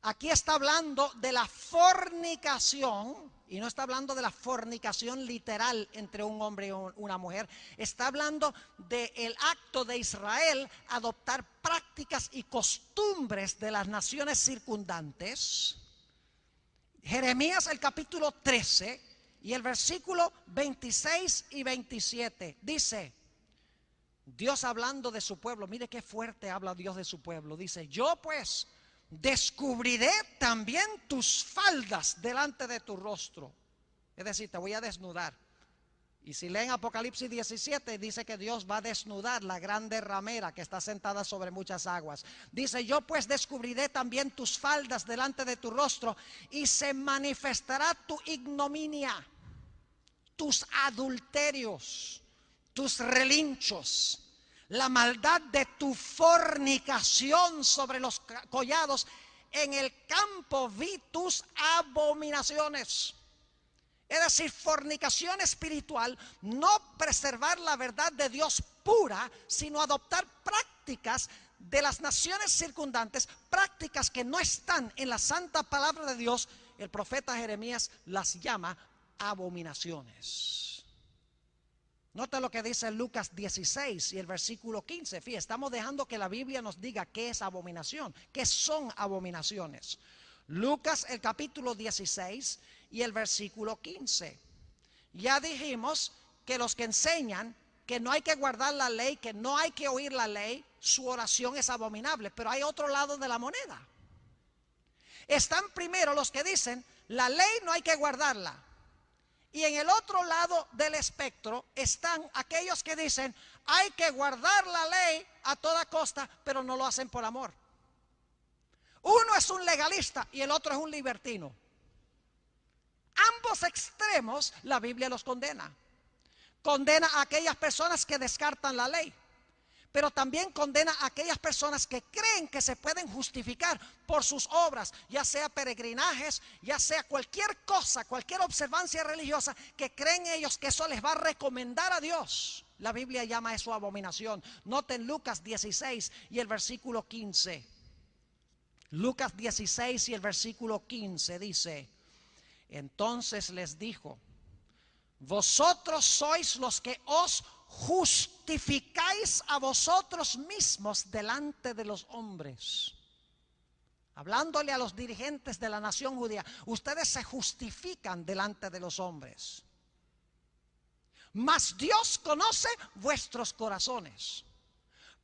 Aquí está hablando de la fornicación, y no está hablando de la fornicación literal entre un hombre y una mujer. Está hablando del acto de Israel adoptar prácticas y costumbres de las naciones circundantes. Jeremías el capítulo 13 y el versículo 26 y 27 dice, Dios hablando de su pueblo, mire qué fuerte habla Dios de su pueblo. Dice, yo pues descubriré también tus faldas delante de tu rostro. Es decir, te voy a desnudar. Y si leen Apocalipsis 17, dice que Dios va a desnudar la grande ramera que está sentada sobre muchas aguas. Dice, yo pues descubriré también tus faldas delante de tu rostro y se manifestará tu ignominia, tus adulterios, tus relinchos, la maldad de tu fornicación sobre los collados. En el campo vi tus abominaciones. Es decir, fornicación espiritual, no preservar la verdad de Dios pura, sino adoptar prácticas de las naciones circundantes, prácticas que no están en la santa palabra de Dios. El profeta Jeremías las llama abominaciones. Nota lo que dice Lucas 16 y el versículo 15. Fíjate, estamos dejando que la Biblia nos diga qué es abominación, qué son abominaciones. Lucas el capítulo 16 y el versículo 15. Ya dijimos que los que enseñan que no hay que guardar la ley, que no hay que oír la ley, su oración es abominable. Pero hay otro lado de la moneda. Están primero los que dicen la ley no hay que guardarla. Y en el otro lado del espectro están aquellos que dicen hay que guardar la ley a toda costa, pero no lo hacen por amor. Uno es un legalista y el otro es un libertino. Ambos extremos la Biblia los condena. Condena a aquellas personas que descartan la ley, pero también condena a aquellas personas que creen que se pueden justificar por sus obras, ya sea peregrinajes, ya sea cualquier cosa, cualquier observancia religiosa, que creen ellos que eso les va a recomendar a Dios. La Biblia llama eso abominación. Noten Lucas 16 y el versículo 15. Lucas 16 y el versículo 15 dice, entonces les dijo, vosotros sois los que os justificáis a vosotros mismos delante de los hombres. Hablándole a los dirigentes de la nación judía, ustedes se justifican delante de los hombres, mas Dios conoce vuestros corazones,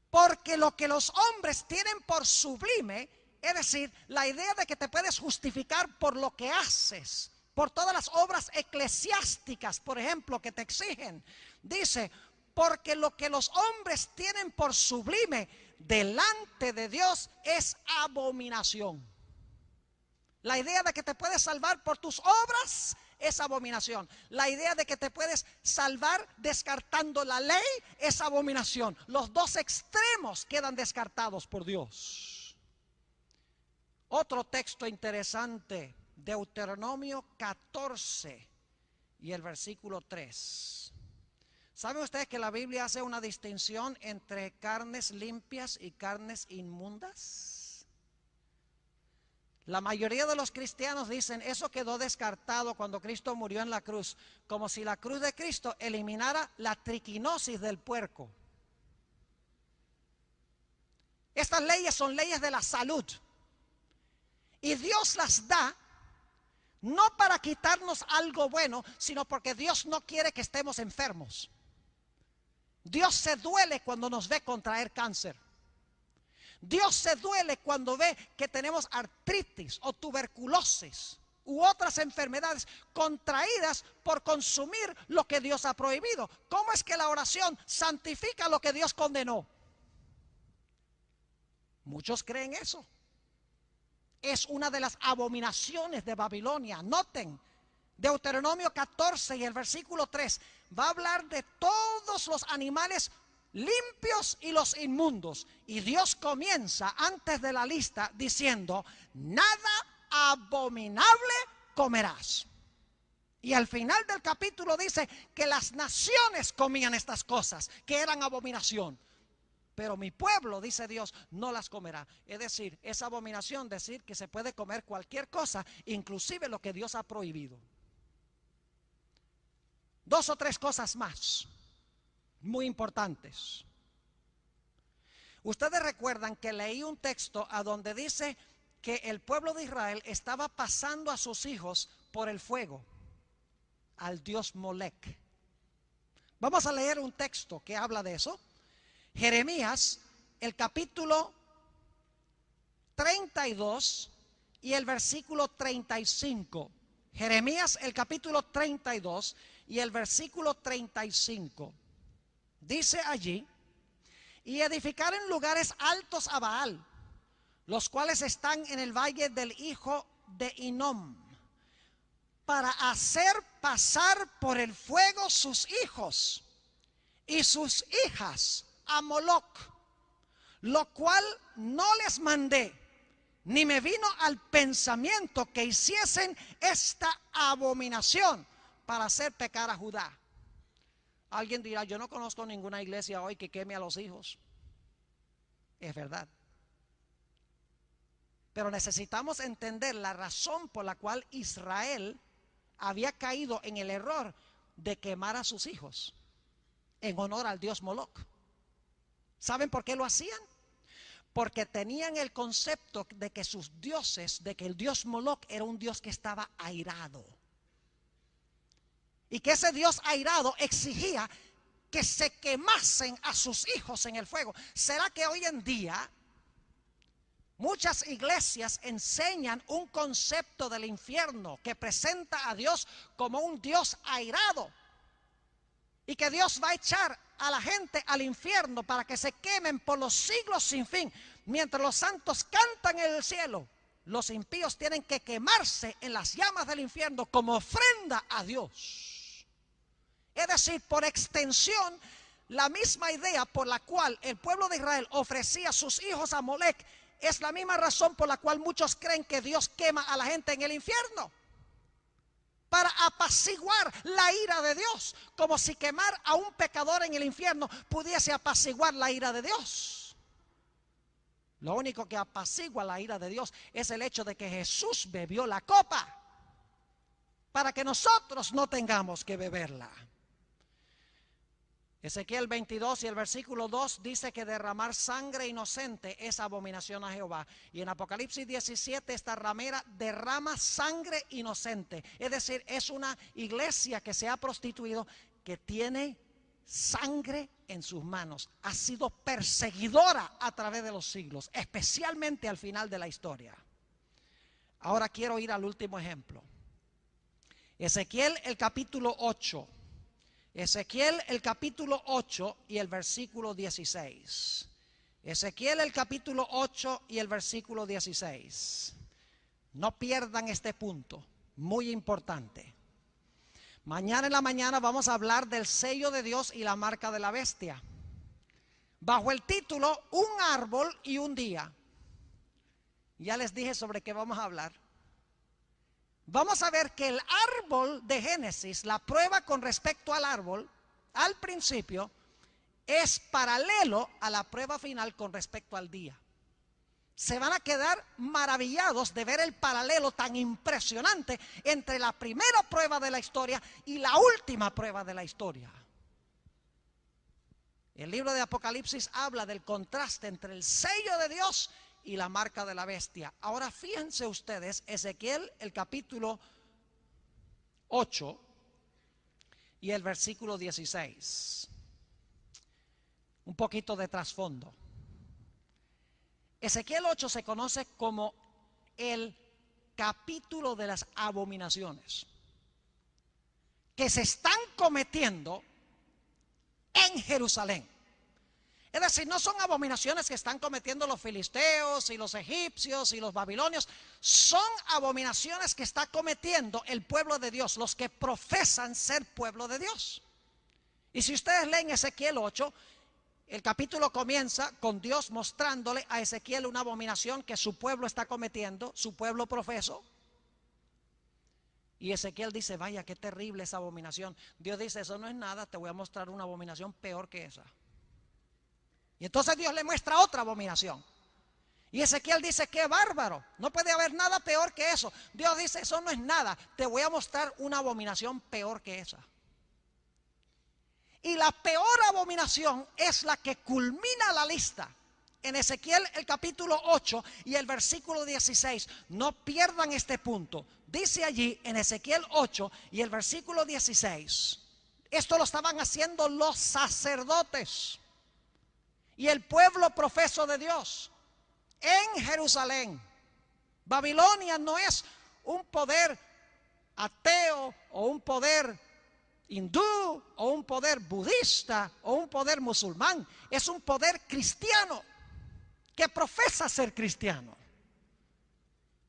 porque lo que los hombres tienen por sublime, es decir, la idea de que te puedes justificar por lo que haces, por todas las obras eclesiásticas, por ejemplo, que te exigen. Dice, porque lo que los hombres tienen por sublime delante de Dios es abominación. La idea de que te puedes salvar por tus obras es abominación. La idea de que te puedes salvar descartando la ley es abominación. Los dos extremos quedan descartados por Dios. Otro texto interesante, Deuteronomio 14 y el versículo 3. ¿Saben ustedes que la Biblia hace una distinción entre carnes limpias y carnes inmundas? La mayoría de los cristianos dicen eso quedó descartado cuando Cristo murió en la cruz, como si la cruz de Cristo eliminara la triquinosis del puerco. Estas leyes son leyes de la salud. Y Dios las da no para quitarnos algo bueno, sino porque Dios no quiere que estemos enfermos. Dios se duele cuando nos ve contraer cáncer. Dios se duele cuando ve que tenemos artritis o tuberculosis u otras enfermedades contraídas por consumir lo que Dios ha prohibido. ¿Cómo es que la oración santifica lo que Dios condenó? Muchos creen eso. Es una de las abominaciones de Babilonia. Noten, Deuteronomio 14 y el versículo 3 va a hablar de todos los animales limpios y los inmundos. Y Dios comienza antes de la lista diciendo: nada abominable comerás. Y al final del capítulo dice que las naciones comían estas cosas, que eran abominación. Pero mi pueblo, dice Dios, no las comerá. Es decir, es abominación decir que se puede comer cualquier cosa, inclusive lo que Dios ha prohibido. Dos o tres cosas más, muy importantes. Ustedes recuerdan que leí un texto a donde dice que el pueblo de Israel estaba pasando a sus hijos por el fuego al dios Molec. Vamos a leer un texto que habla de eso. Jeremías, el capítulo 32 y el versículo 35. Jeremías, el capítulo 32 y el versículo 35. Dice allí: y edificaron lugares altos a Baal, los cuales están en el valle del hijo de Hinnom, para hacer pasar por el fuego sus hijos y sus hijas a Moloc, lo cual no les mandé, ni me vino al pensamiento que hiciesen esta abominación para hacer pecar a Judá. Alguien dirá: yo no conozco ninguna iglesia hoy que queme a los hijos. Es verdad. Pero necesitamos entender la razón por la cual Israel había caído en el error de quemar a sus hijos en honor al dios Moloc. ¿Saben por qué lo hacían? Porque tenían el concepto de que sus dioses, de que el dios Moloc era un dios que estaba airado. Y que ese dios airado exigía que se quemasen a sus hijos en el fuego. ¿Será que hoy en día muchas iglesias enseñan un concepto del infierno que presenta a Dios como un Dios airado? Y que Dios va a echar a la gente al infierno para que se quemen por los siglos sin fin. Mientras los santos cantan en el cielo, los impíos tienen que quemarse en las llamas del infierno como ofrenda a Dios. Es decir, por extensión, la misma idea por la cual el pueblo de Israel ofrecía a sus hijos a Molec es la misma razón por la cual muchos creen que Dios quema a la gente en el infierno, para apaciguar la ira de Dios, como si quemar a un pecador en el infierno pudiese apaciguar la ira de Dios. Lo único que apacigua la ira de Dios es el hecho de que Jesús bebió la copa para que nosotros no tengamos que beberla. Ezequiel 22 y el versículo 2 dice que derramar sangre inocente es abominación a Jehová. Y en Apocalipsis 17 esta ramera derrama sangre inocente. Es decir, es una iglesia que se ha prostituido, que tiene sangre en sus manos. Ha sido perseguidora a través de los siglos, especialmente al final de la historia. Ahora quiero ir al último ejemplo. Ezequiel el capítulo 8. Ezequiel el capítulo 8 y el versículo 16. Ezequiel el capítulo 8 y el versículo 16. No pierdan este punto, muy importante. Mañana en la mañana vamos a hablar del sello de Dios y la marca de la bestia, bajo el título Un árbol y un día. Ya les dije sobre qué vamos a hablar. Vamos a ver que el árbol de Génesis, la prueba con respecto al árbol, al principio, es paralelo a la prueba final con respecto al día. Se van a quedar maravillados de ver el paralelo tan impresionante entre la primera prueba de la historia y la última prueba de la historia. El libro de Apocalipsis habla del contraste entre el sello de Dios y la marca de la bestia. Ahora fíjense ustedes, Ezequiel el capítulo 8 y el versículo 16. Un poquito de trasfondo. Ezequiel 8 se conoce como el capítulo de las abominaciones que se están cometiendo en Jerusalén. Es decir, no son abominaciones que están cometiendo los filisteos y los egipcios y los babilonios. Son abominaciones que está cometiendo el pueblo de Dios, los que profesan ser pueblo de Dios. Y si ustedes leen Ezequiel 8, el capítulo comienza con Dios mostrándole a Ezequiel una abominación que su pueblo está cometiendo, su pueblo profeso. Y Ezequiel dice, vaya, qué terrible esa abominación. Dios dice, eso no es nada, te voy a mostrar una abominación peor que esa. Y entonces Dios le muestra otra abominación. Y Ezequiel dice, qué bárbaro, no puede haber nada peor que eso. Dios dice, eso no es nada, te voy a mostrar una abominación peor que esa. Y la peor abominación es la que culmina la lista. En Ezequiel el capítulo 8 y el versículo 16, no pierdan este punto. Dice allí en Ezequiel 8 y el versículo 16, esto lo estaban haciendo los sacerdotes y el pueblo profeso de Dios en Jerusalén. Babilonia no es un poder ateo o un poder hindú o un poder budista o un poder musulmán. Es un poder cristiano que profesa ser cristiano.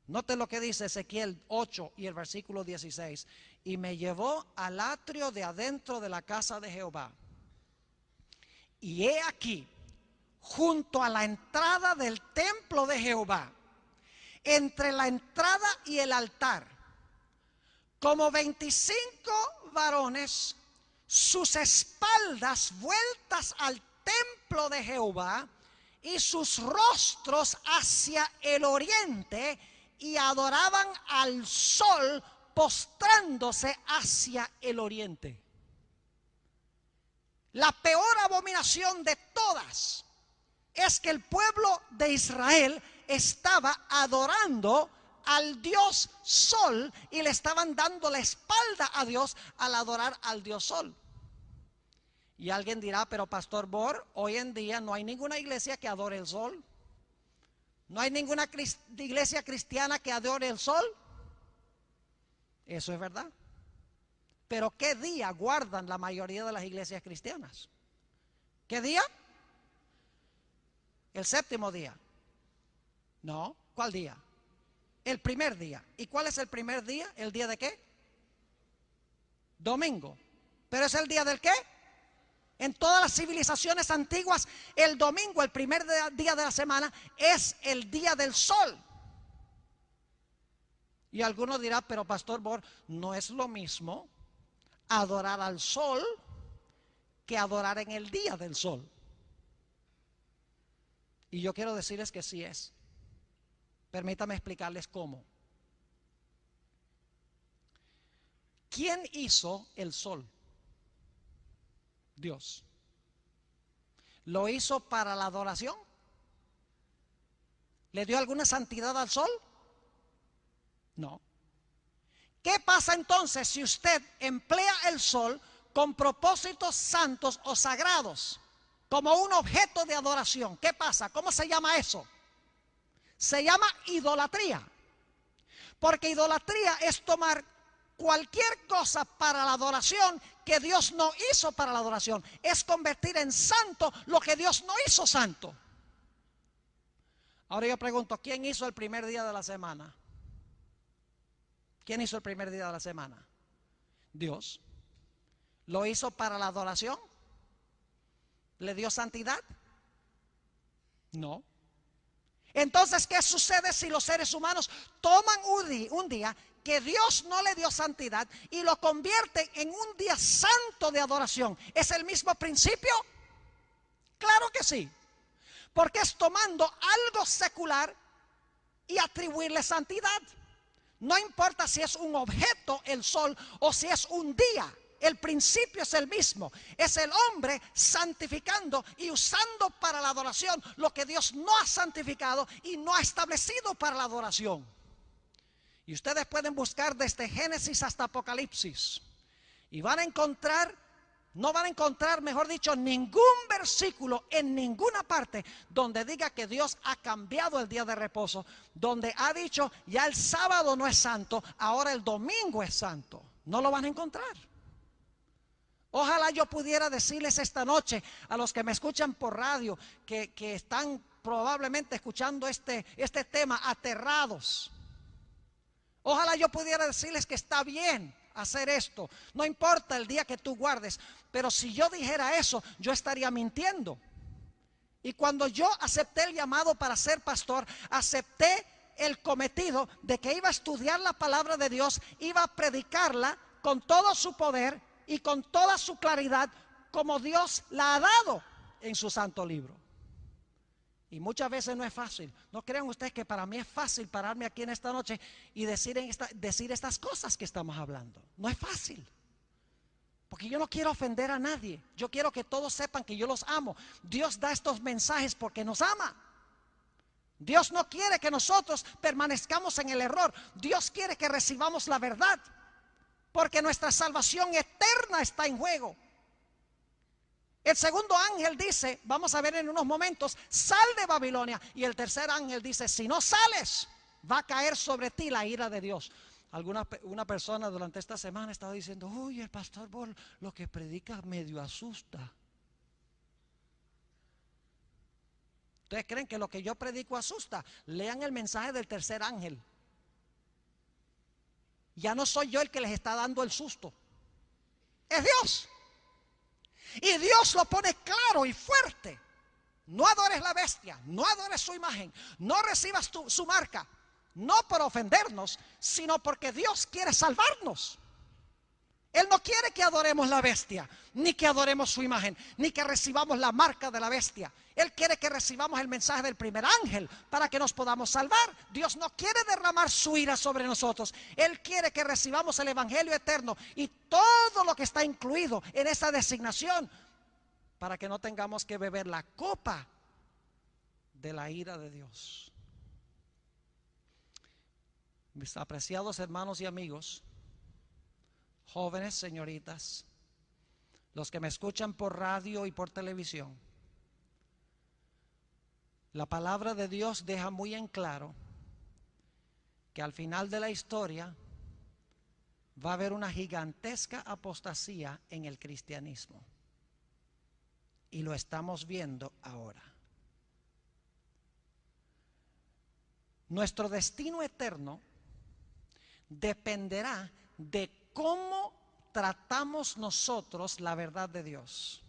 Note lo que dice Ezequiel 8 y el versículo 16. Y me llevó al atrio de adentro de la casa de Jehová. Y he aquí, junto a la entrada del templo de Jehová, entre la entrada y el altar, como 25 varones, sus espaldas vueltas al templo de Jehová y sus rostros hacia el oriente, y adoraban al sol postrándose hacia el oriente. La peor abominación de todas es que el pueblo de Israel estaba adorando al Dios Sol y le estaban dando la espalda a Dios al adorar al Dios Sol. Y alguien dirá, pero Pastor Bor, hoy en día no hay ninguna iglesia que adore el sol. No hay ninguna iglesia cristiana que adore el sol. Eso es verdad. Pero ¿qué día guardan la mayoría de las iglesias cristianas? ¿Qué día? El séptimo día. No, ¿cuál día? El primer día. ¿Y cuál es el primer día? ¿El día de qué? Domingo. ¿Pero es el día del qué? En todas las civilizaciones antiguas, el domingo, el primer día de la semana, es el día del sol. Y algunos dirán, pero Pastor Bor, no es lo mismo adorar al sol que adorar en el día del sol. Y yo quiero decirles que sí es. Permítame explicarles cómo. ¿Quién hizo el sol? Dios. ¿Lo hizo para la adoración? ¿Le dio alguna santidad al sol? No. ¿Qué pasa entonces si usted emplea el sol con propósitos santos o sagrados, como un objeto de adoración? ¿Qué pasa? ¿Cómo se llama eso? Se llama idolatría. Porque idolatría es tomar cualquier cosa para la adoración que Dios no hizo para la adoración. Es convertir en santo lo que Dios no hizo santo. Ahora yo pregunto, ¿quién hizo el primer día de la semana? ¿Quién hizo el primer día de la semana? Dios. ¿Lo hizo para la adoración? ¿Le dio santidad? No. Entonces, ¿qué sucede si los seres humanos toman un día que Dios no le dio santidad y lo convierten en un día santo de adoración? ¿Es el mismo principio? Claro que sí. Porque es tomando algo secular y atribuirle santidad. No importa si es un objeto, el sol, o si es un día. El principio es el mismo. Es el hombre santificando y usando para la adoración lo que Dios no ha santificado y no ha establecido para la adoración. Y ustedes pueden buscar desde Génesis hasta Apocalipsis y van a encontrar No van a encontrar, mejor dicho, ningún versículo en ninguna parte donde diga que Dios ha cambiado el día de reposo, donde ha dicho ya el sábado no es santo, ahora el domingo es santo. No lo van a encontrar. Ojalá yo pudiera decirles esta noche a los que me escuchan por radio, que están probablemente escuchando este tema aterrados. Ojalá yo pudiera decirles que está bien hacer esto, no importa el día que tú guardes, pero si yo dijera eso, yo estaría mintiendo. Y cuando yo acepté el llamado para ser pastor, acepté el cometido de que iba a estudiar la palabra de Dios, iba a predicarla con todo su poder y con toda su claridad, como Dios la ha dado en su santo libro. Y muchas veces no es fácil. No crean ustedes que para mí es fácil pararme aquí en esta noche y decir estas cosas que estamos hablando. No es fácil. Porque yo no quiero ofender a nadie. Yo quiero que todos sepan que yo los amo. Dios da estos mensajes porque nos ama. Dios no quiere que nosotros permanezcamos en el error. Dios quiere que recibamos la verdad. Porque nuestra salvación eterna está en juego. El segundo ángel dice, vamos a ver en unos momentos, sal de Babilonia. Y el tercer ángel dice, si no sales, va a caer sobre ti la ira de Dios. Una persona durante esta semana estaba diciendo, uy, el pastor Bol lo que predica medio asusta. ¿Ustedes creen que lo que yo predico asusta? Lean el mensaje del tercer ángel. Ya no soy yo el que les está dando el susto. Es Dios. Y Dios lo pone claro y fuerte. No adores la bestia, no adores su imagen, no recibas su marca. No por ofendernos, sino porque Dios quiere salvarnos. Él no quiere que adoremos la bestia, ni que adoremos su imagen, ni que recibamos la marca de la bestia. Él quiere que recibamos el mensaje del primer ángel para que nos podamos salvar. Dios no quiere derramar su ira sobre nosotros. Él quiere que recibamos el evangelio eterno y todo lo que está incluido en esa designación, para que no tengamos que beber la copa de la ira de Dios. Mis apreciados hermanos y amigos, jóvenes, señoritas, los que me escuchan por radio y por televisión, la palabra de Dios deja muy en claro que al final de la historia va a haber una gigantesca apostasía en el cristianismo. Y lo estamos viendo ahora. Nuestro destino eterno dependerá de cómo tratamos nosotros la verdad de Dios.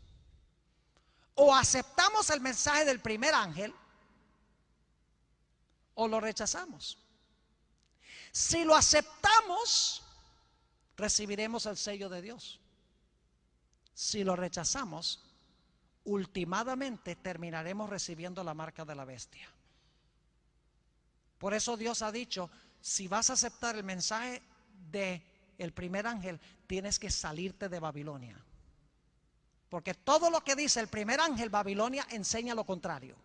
O aceptamos el mensaje del primer ángel o lo rechazamos. Si lo aceptamos, recibiremos el sello de Dios. Si lo rechazamos, últimamente terminaremos recibiendo la marca de la bestia. Por eso Dios ha dicho, si vas a aceptar el mensaje del primer ángel, tienes que salirte de Babilonia. Porque todo lo que dice el primer ángel, Babilonia enseña lo contrario.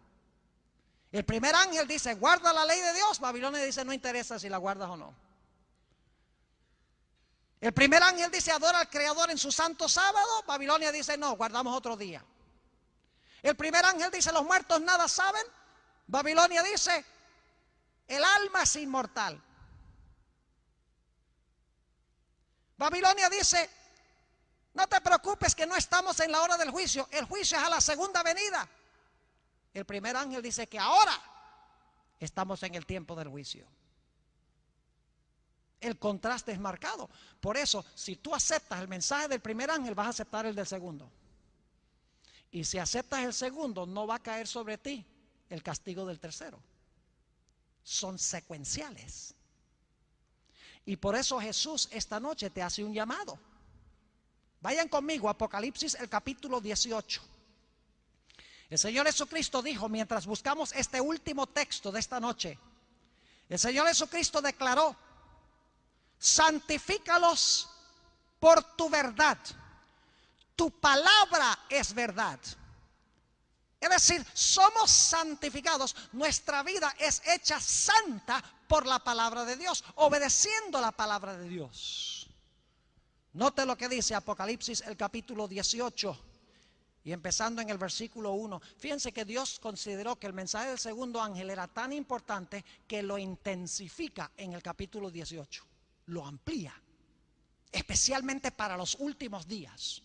El primer ángel dice, guarda la ley de Dios. Babilonia dice, no interesa si la guardas o no. El primer ángel dice, adora al Creador en su santo sábado. Babilonia dice, no, guardamos otro día. El primer ángel dice, los muertos nada saben. Babilonia dice, el alma es inmortal. Babilonia dice, no te preocupes que no estamos en la hora del juicio. El juicio es a la segunda venida. El primer ángel dice que ahora estamos en el tiempo del juicio. El contraste es marcado. Por eso, si tú aceptas el mensaje del primer ángel, vas a aceptar el del segundo. Y si aceptas el segundo, no va a caer sobre ti el castigo del tercero. Son secuenciales. Y por eso Jesús esta noche te hace un llamado. Vayan conmigo a Apocalipsis, el capítulo 18. El Señor Jesucristo dijo, mientras buscamos este último texto de esta noche, el Señor Jesucristo declaró, santifícalos por tu verdad. Tu palabra es verdad. Es decir, somos santificados. Nuestra vida es hecha santa por la palabra de Dios, obedeciendo la palabra de Dios. Note lo que dice Apocalipsis el capítulo 18 y empezando en el versículo 1. Fíjense que Dios consideró que el mensaje del segundo ángel era tan importante que lo intensifica en el capítulo 18. Lo amplía, especialmente para los últimos días.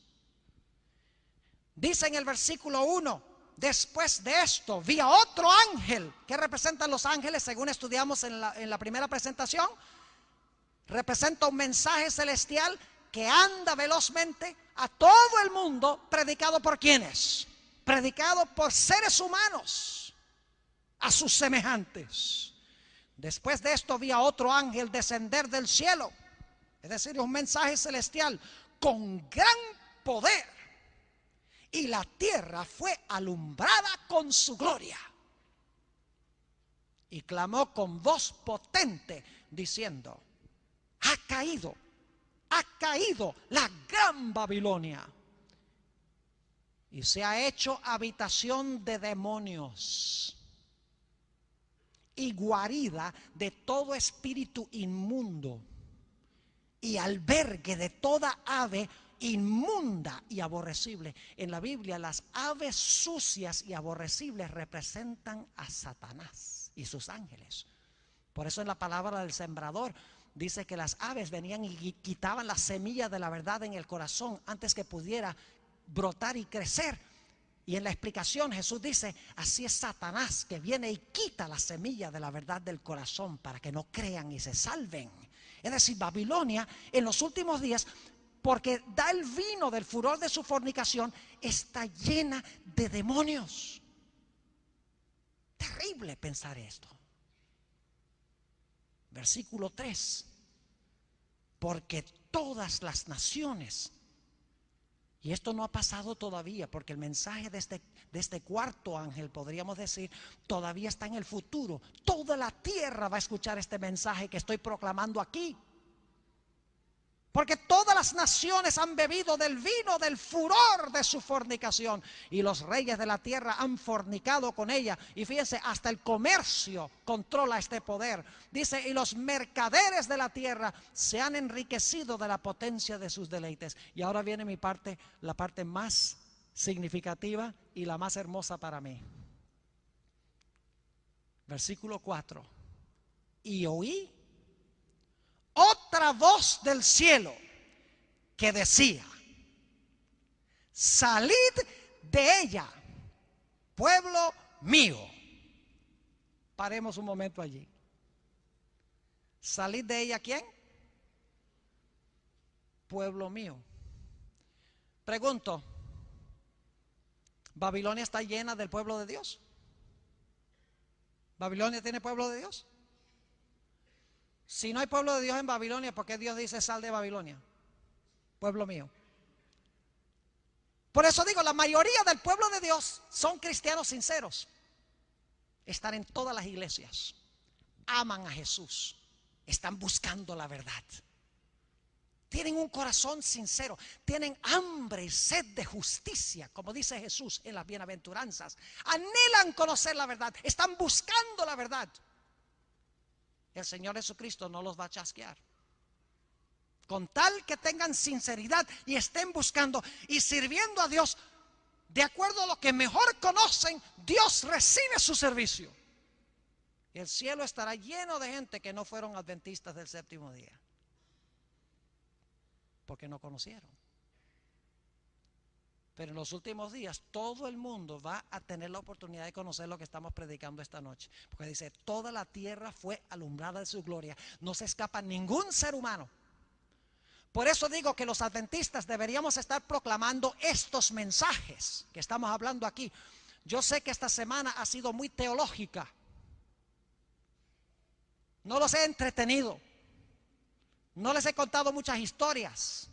Dice en el versículo 1: después de esto vi a otro ángel. ¿Qué representan los ángeles según estudiamos en la primera presentación? Representa un mensaje celestial que anda velozmente a todo el mundo, predicado por ¿quiénes? Predicado por seres humanos, a sus semejantes. Después de esto vi a otro ángel descender del cielo, es decir, un mensaje celestial con gran poder, y la tierra fue alumbrada con su gloria. Y clamó con voz potente diciendo: ha caído la gran Babilonia, y se ha hecho habitación de demonios y guarida de todo espíritu inmundo y albergue de toda ave inmunda y aborrecible. En la Biblia las aves sucias y aborrecibles representan a Satanás y sus ángeles. Por eso en la parábola del sembrador dice que las aves venían y quitaban la semilla de la verdad en el corazón antes que pudiera brotar y crecer. Y en la explicación Jesús dice: así es Satanás, que viene y quita la semilla de la verdad del corazón para que no crean y se salven. Es decir, Babilonia en los últimos días, porque da el vino del furor de su fornicación, está llena de demonios. Terrible pensar esto. Versículo 3: porque todas las naciones, y esto no ha pasado todavía, porque el mensaje de este cuarto ángel, podríamos decir, todavía está en el futuro. Toda la tierra va a escuchar este mensaje que estoy proclamando aquí. Porque todas las naciones han bebido del vino del furor de su fornicación, y los reyes de la tierra han fornicado con ella. Y fíjense, hasta el comercio controla este poder. Dice: y los mercaderes de la tierra se han enriquecido de la potencia de sus deleites. Y ahora viene mi parte, la parte más significativa y la más hermosa para mí. Versículo 4: y oí otra voz del cielo que decía: salid de ella, pueblo mío. Paremos un momento allí. ¿Salid de ella quién? Pueblo mío. Pregunto: ¿Babilonia está llena del pueblo de Dios? ¿Babilonia tiene pueblo de Dios? Si no hay pueblo de Dios en Babilonia, ¿por qué Dios dice sal de Babilonia? Pueblo mío. Por eso digo, la mayoría del pueblo de Dios son cristianos sinceros. Están en todas las iglesias, aman a Jesús, están buscando la verdad, tienen un corazón sincero, tienen hambre y sed de justicia, como dice Jesús en las bienaventuranzas. Anhelan conocer la verdad, están buscando la verdad. El Señor Jesucristo no los va a chasquear, con tal que tengan sinceridad y estén buscando y sirviendo a Dios de acuerdo a lo que mejor conocen. Dios recibe su servicio, y el cielo estará lleno de gente que no fueron adventistas del séptimo día, porque no conocieron. Pero en los últimos días todo el mundo va a tener la oportunidad de conocer lo que estamos predicando esta noche, porque dice: toda la tierra fue alumbrada de su gloria. No se escapa ningún ser humano. Por eso digo que los adventistas deberíamos estar proclamando estos mensajes que estamos hablando aquí. Yo sé que esta semana ha sido muy teológica, no los he entretenido, no les he contado muchas historias,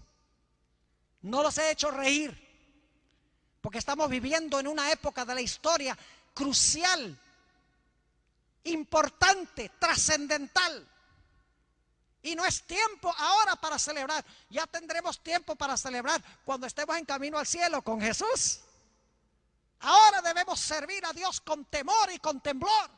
no los he hecho reír, porque estamos viviendo en una época de la historia crucial, importante, trascendental. Y no es tiempo ahora para celebrar. Ya tendremos tiempo para celebrar cuando estemos en camino al cielo con Jesús. Ahora debemos servir a Dios con temor y con temblor.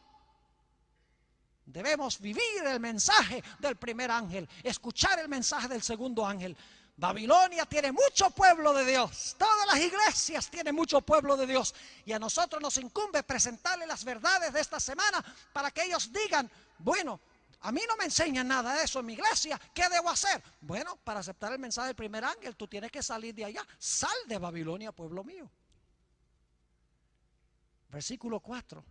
Debemos vivir el mensaje del primer ángel, escuchar el mensaje del segundo ángel. Babilonia tiene mucho pueblo de Dios. Todas las iglesias tienen mucho pueblo de Dios. Y a nosotros nos incumbe presentarles las verdades de esta semana para que ellos digan, bueno, a mí no me enseñan nada de eso en mi iglesia. ¿Qué debo hacer? Bueno, para aceptar el mensaje del primer ángel, tú tienes que salir de allá. Sal de Babilonia, pueblo mío. Versículo 4.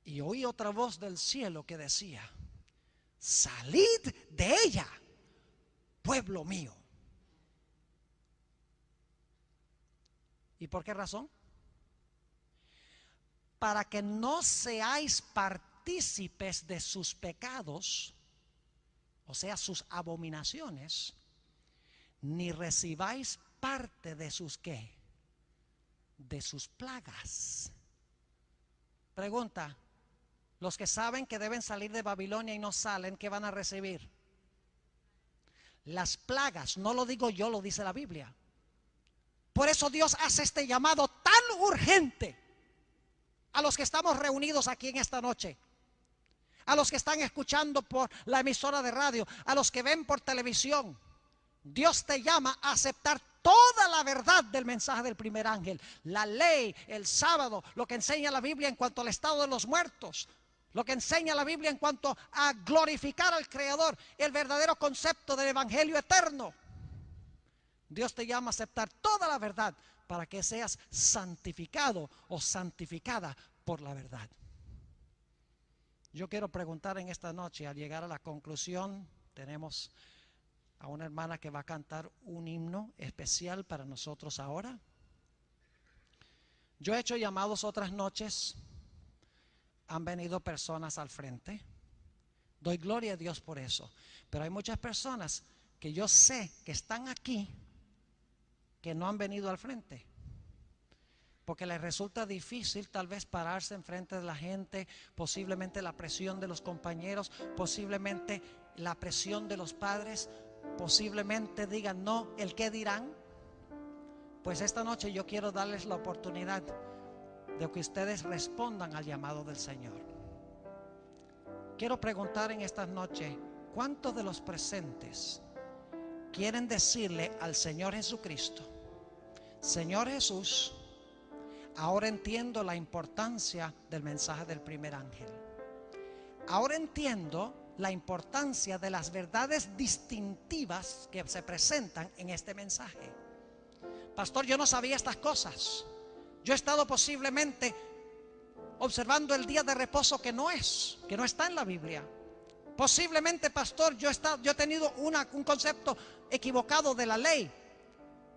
Y oí otra voz del cielo que decía, salid de ella, pueblo mío. ¿Y por qué razón? Para que no seáis partícipes de sus pecados, o sea, sus abominaciones, ni recibáis parte de sus ¿qué? De sus plagas. Pregunta, los que saben que deben salir de Babilonia y no salen, ¿qué van a recibir? Las plagas, no lo digo yo, lo dice la Biblia. Por eso Dios hace este llamado tan urgente a los que estamos reunidos aquí en esta noche, a los que están escuchando por la emisora de radio, a los que ven por televisión. Dios te llama a aceptar toda la verdad del mensaje del primer ángel, la ley, el sábado, lo que enseña la Biblia en cuanto al estado de los muertos, lo que enseña la Biblia en cuanto a glorificar al Creador, el verdadero concepto del evangelio eterno. Dios te llama a aceptar toda la verdad para que seas santificado o santificada por la verdad. Yo quiero preguntar en esta noche, al llegar a la conclusión, tenemos a una hermana que va a cantar un himno especial para nosotros ahora. Yo he hecho llamados otras noches, han venido personas al frente, doy gloria a Dios por eso, pero hay muchas personas que yo sé que están aquí que no han venido al frente porque les resulta difícil tal vez pararse enfrente de la gente, posiblemente la presión de los compañeros, posiblemente la presión de los padres, posiblemente digan no, el qué dirán. Pues esta noche yo quiero darles la oportunidad de que ustedes respondan al llamado del Señor. Quiero preguntar en esta noche, ¿cuántos de los presentes quieren decirle al Señor Jesucristo, Señor Jesús, ahora entiendo la importancia del mensaje del primer ángel? Ahora entiendo la importancia de las verdades distintivas que se presentan en este mensaje. Pastor, yo no sabía estas cosas. Yo he estado posiblemente observando el día de reposo que no está en la Biblia. Posiblemente, pastor, yo he tenido un concepto equivocado de la ley.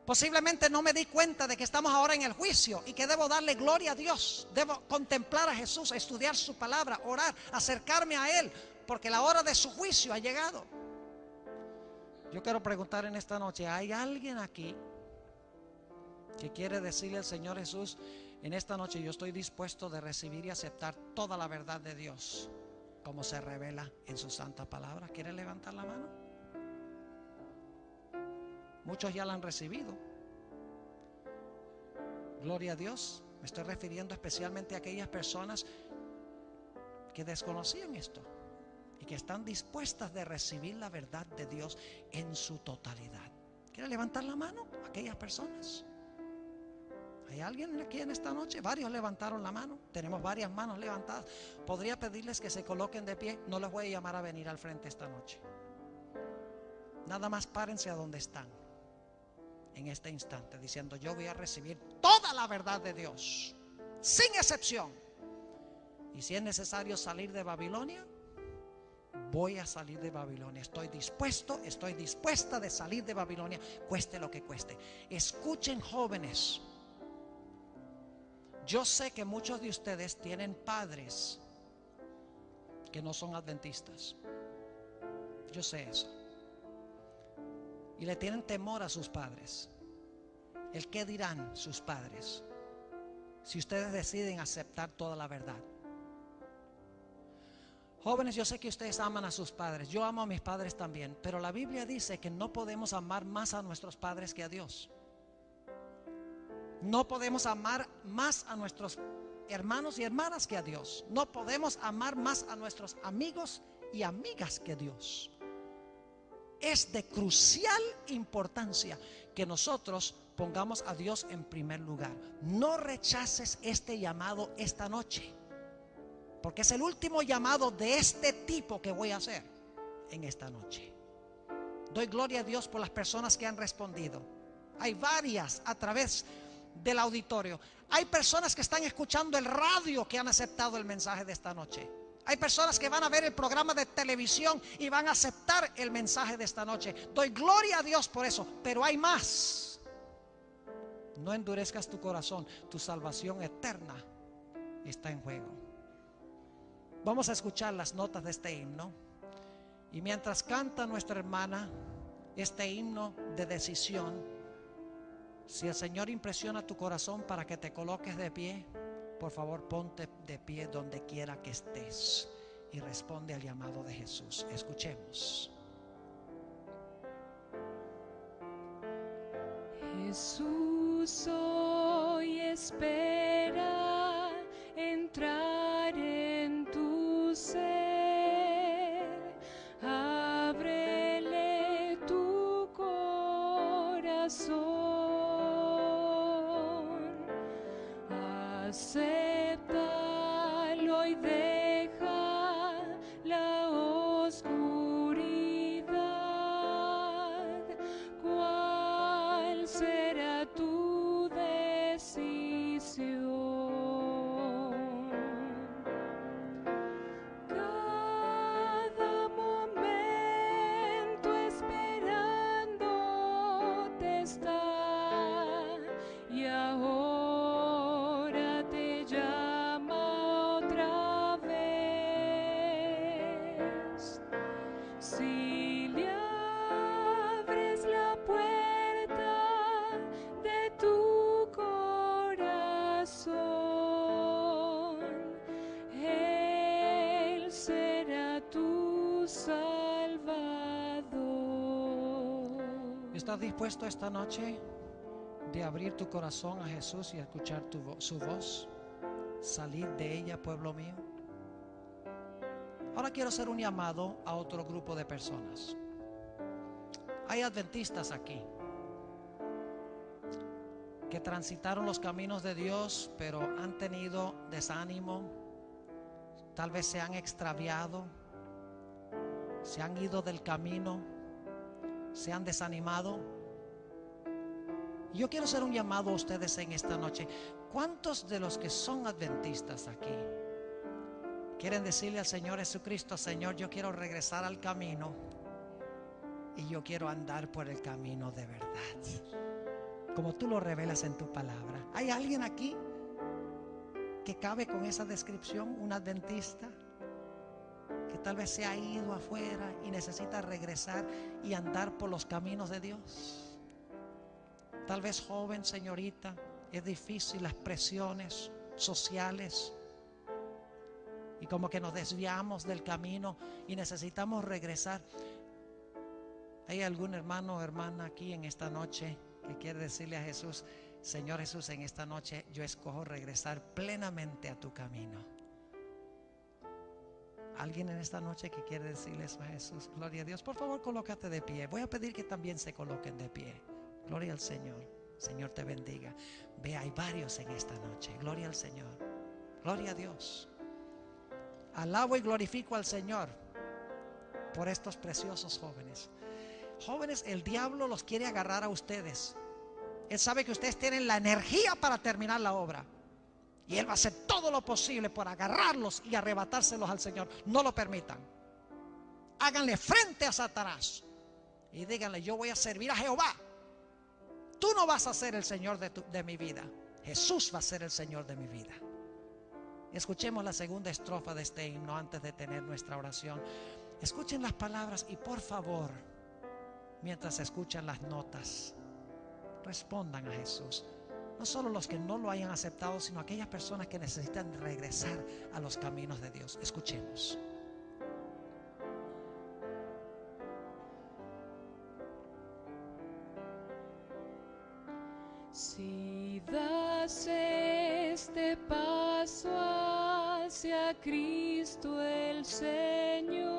Posiblemente no me di cuenta de que estamos ahora en el juicio y que debo darle gloria a Dios. Debo contemplar a Jesús, estudiar su palabra, orar, acercarme a Él, porque la hora de su juicio ha llegado. Yo quiero preguntar en esta noche, ¿hay alguien aquí que quiere decirle al Señor Jesús, en esta noche yo estoy dispuesto de recibir y aceptar toda la verdad de Dios como se revela en su santa palabra? ¿Quiere levantar la mano? Muchos ya la han recibido. Gloria a Dios. Me estoy refiriendo especialmente a aquellas personas que desconocían esto y que están dispuestas de recibir la verdad de Dios en su totalidad. ¿Quiere levantar la mano? Aquellas personas. ¿Hay alguien aquí en esta noche? Varios levantaron la mano. Tenemos varias manos levantadas. Podría pedirles que se coloquen de pie. No les voy a llamar a venir al frente esta noche. Nada más párense a donde están en este instante, diciendo, yo voy a recibir toda la verdad de Dios, sin excepción. Y si es necesario salir de Babilonia, voy a salir de Babilonia. Estoy dispuesta de salir de Babilonia, cueste lo que cueste. Escuchen, jóvenes. Yo sé que muchos de ustedes tienen padres que no son adventistas. Yo sé eso. Y le tienen temor a sus padres. ¿El qué dirán sus padres si ustedes deciden aceptar toda la verdad? Jóvenes, yo sé que ustedes aman a sus padres. Yo amo a mis padres también. Pero la Biblia dice que no podemos amar más a nuestros padres que a Dios. No podemos amar más a nuestros hermanos y hermanas que a Dios. No podemos amar más a nuestros amigos y amigas que a Dios. Es de crucial importancia que nosotros pongamos a Dios en primer lugar. No rechaces este llamado esta noche, porque es el último llamado de este tipo que voy a hacer en esta noche. Doy gloria a Dios por las personas que han respondido. Hay varias a través del auditorio. Hay personas que están escuchando el radio que han aceptado el mensaje de esta noche. Hay personas que van a ver el programa de televisión y van a aceptar el mensaje de esta noche. Doy gloria a Dios por eso, pero hay más. No endurezcas tu corazón, tu salvación eterna está en juego. Vamos a escuchar las notas de este himno. Y mientras canta nuestra hermana este himno de decisión, si el Señor impresiona tu corazón para que te coloques de pie, por favor ponte de pie donde quiera que estés y responde al llamado de Jesús. Escuchemos. Jesús hoy espera entrar en tu ser. Ábrele tu corazón. Acéptalo y deja la oscuridad. ¿Cuál será tu decisión? Cada momento esperándote está, y ahora te llama otra vez. Si le abres la puerta de tu corazón, Él será tu Salvador. ¿Estás dispuesto esta noche de abrir tu corazón a Jesús y escuchar su voz? Salir de ella, pueblo mío. Ahora quiero hacer un llamado a otro grupo de personas. Hay adventistas aquí que transitaron los caminos de Dios, pero han tenido desánimo, tal vez se han extraviado, se han ido del camino, se han desanimado. Yo quiero hacer un llamado a ustedes en esta noche. ¿Cuántos de los que son adventistas aquí quieren decirle al Señor Jesucristo: Señor, yo quiero regresar al camino y yo quiero andar por el camino de verdad, como tú lo revelas en tu palabra? ¿Hay alguien aquí que cabe con esa descripción? Un adventista que tal vez se ha ido afuera y necesita regresar y andar por los caminos de Dios. Tal vez joven, señorita, es difícil las presiones sociales y como que nos desviamos del camino y necesitamos regresar. ¿Hay algún hermano o hermana aquí en esta noche que quiere decirle a Jesús: Señor Jesús, en esta noche yo escojo regresar plenamente a tu camino? ¿Alguien en esta noche que quiere decirle eso a Jesús? Gloria a Dios. Por favor, colócate de pie. Voy a pedir que también se coloquen de pie. Gloria al Señor. Señor te bendiga. Ve, hay varios en esta noche. Gloria al Señor. Gloria a Dios. Alabo y glorifico al Señor por estos preciosos jóvenes. Jóvenes, el diablo los quiere agarrar a ustedes. Él sabe que ustedes tienen la energía para terminar la obra, y Él va a hacer todo lo posible por agarrarlos y arrebatárselos al Señor. No lo permitan. Háganle frente a Satanás y díganle: yo voy a servir a Jehová. Tú no vas a ser el Señor de mi vida. Jesús va a ser el Señor de mi vida. Escuchemos la segunda estrofa de este himno antes de tener nuestra oración. Escuchen las palabras y por favor, mientras escuchan las notas, respondan a Jesús. No solo los que no lo hayan aceptado, sino aquellas personas que necesitan regresar a los caminos de Dios. Escuchemos. Si das este paso hacia Cristo el Señor,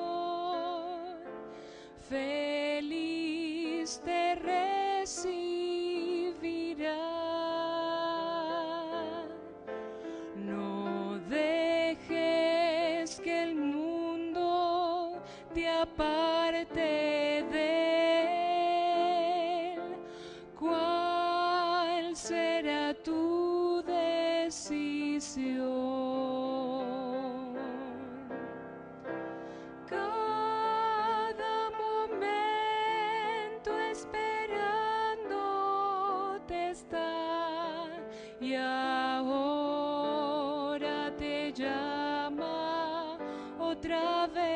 feliz te aparte de él. ¿Cuál será tu decisión? Cada momento esperándote está, y ahora te llama otra vez.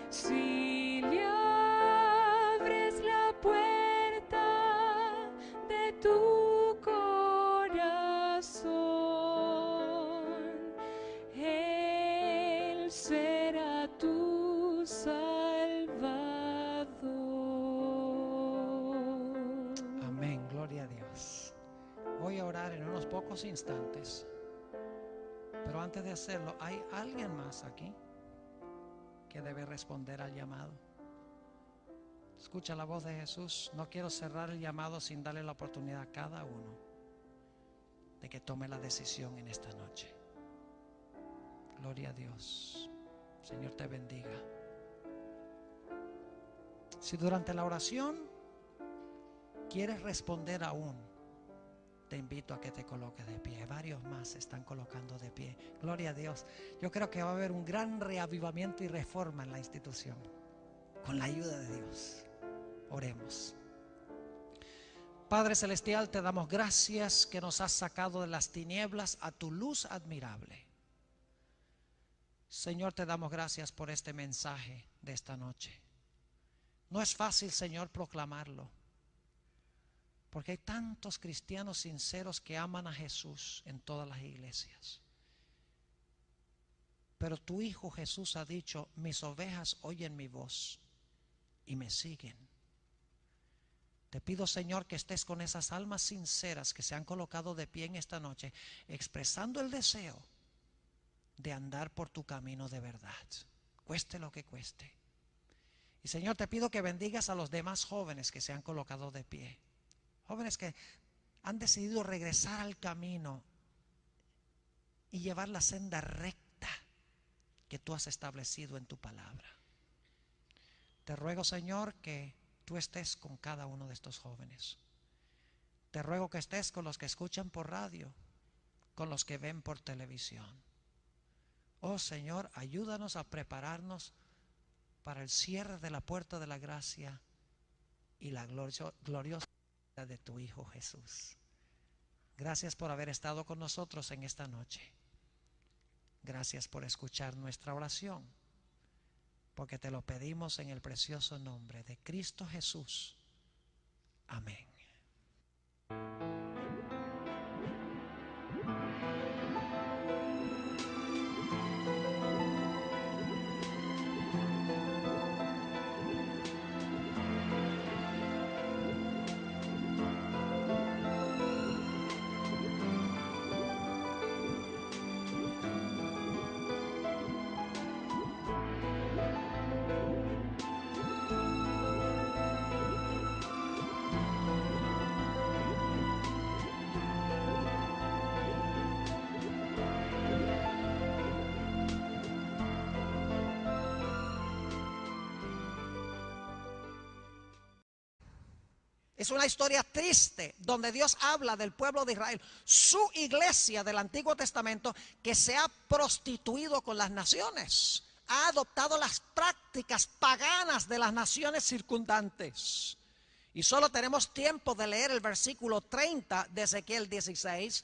Si le abres la puerta de tu corazón, Él será tu Salvador. Amén, gloria a Dios. Voy a orar en unos pocos instantes, pero antes de hacerlo, ¿hay alguien más aquí que debe responder al llamado? Escucha la voz de Jesús. No quiero cerrar el llamado sin darle la oportunidad a cada uno de que tome la decisión en esta noche. Gloria a Dios. Señor te bendiga. Si durante la oración quieres responder aún, te invito a que te coloques de pie. Varios más se están colocando de pie. Gloria a Dios. Yo creo que va a haber un gran reavivamiento y reforma en la institución, con la ayuda de Dios. Oremos. Padre Celestial, te damos gracias que nos has sacado de las tinieblas a tu luz admirable. Señor, te damos gracias por este mensaje de esta noche. No es fácil, Señor, proclamarlo, porque hay tantos cristianos sinceros que aman a Jesús en todas las iglesias. Pero tu Hijo Jesús ha dicho: mis ovejas oyen mi voz y me siguen. Te pido, Señor, que estés con esas almas sinceras que se han colocado de pie en esta noche, expresando el deseo de andar por tu camino de verdad, cueste lo que cueste. Y Señor, te pido que bendigas a los demás jóvenes que se han colocado de pie, jóvenes que han decidido regresar al camino y llevar la senda recta que tú has establecido en tu palabra. Te ruego, Señor, que tú estés con cada uno de estos jóvenes. Te ruego que estés con los que escuchan por radio, con los que ven por televisión. Oh Señor, ayúdanos a prepararnos para el cierre de la puerta de la gracia y la gloriosa de tu Hijo Jesús. Gracias por haber estado con nosotros en esta noche. Gracias por escuchar nuestra oración, porque te lo pedimos en el precioso nombre de Cristo Jesús. Amén. Es una historia triste donde Dios habla del pueblo de Israel, su iglesia del Antiguo Testamento, que se ha prostituido con las naciones, ha adoptado las prácticas paganas de las naciones circundantes. Y solo tenemos tiempo de leer el versículo 30 de Ezequiel 16,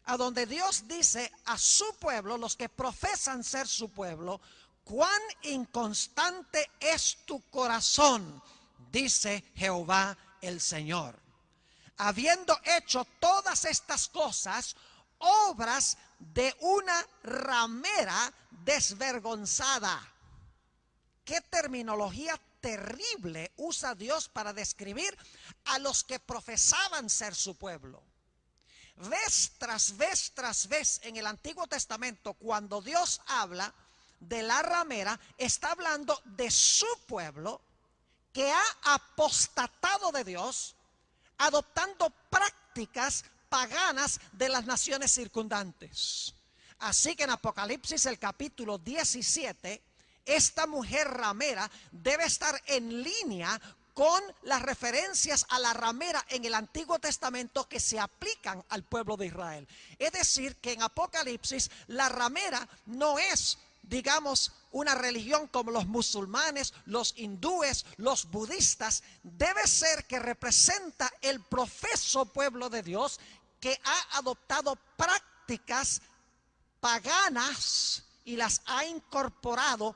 a donde Dios dice a su pueblo, los que profesan ser su pueblo: cuán inconstante es tu corazón, dice Jehová el Señor. Habiendo hecho todas estas cosas, obras de una ramera desvergonzada. ¿Qué terminología terrible usa Dios para describir a los que profesaban ser su pueblo? Vez tras vez en el Antiguo Testamento, cuando Dios habla de la ramera, está hablando de su pueblo que ha apostatado de Dios, adoptando prácticas paganas de las naciones circundantes. Así que en Apocalipsis el capítulo 17, esta mujer ramera debe estar en línea con las referencias a la ramera en el Antiguo Testamento que se aplican al pueblo de Israel. Es decir, que en Apocalipsis la ramera no es, digamos, una religión como los musulmanes, los hindúes, los budistas. Debe ser que representa el profeso pueblo de Dios que ha adoptado prácticas paganas y las ha incorporado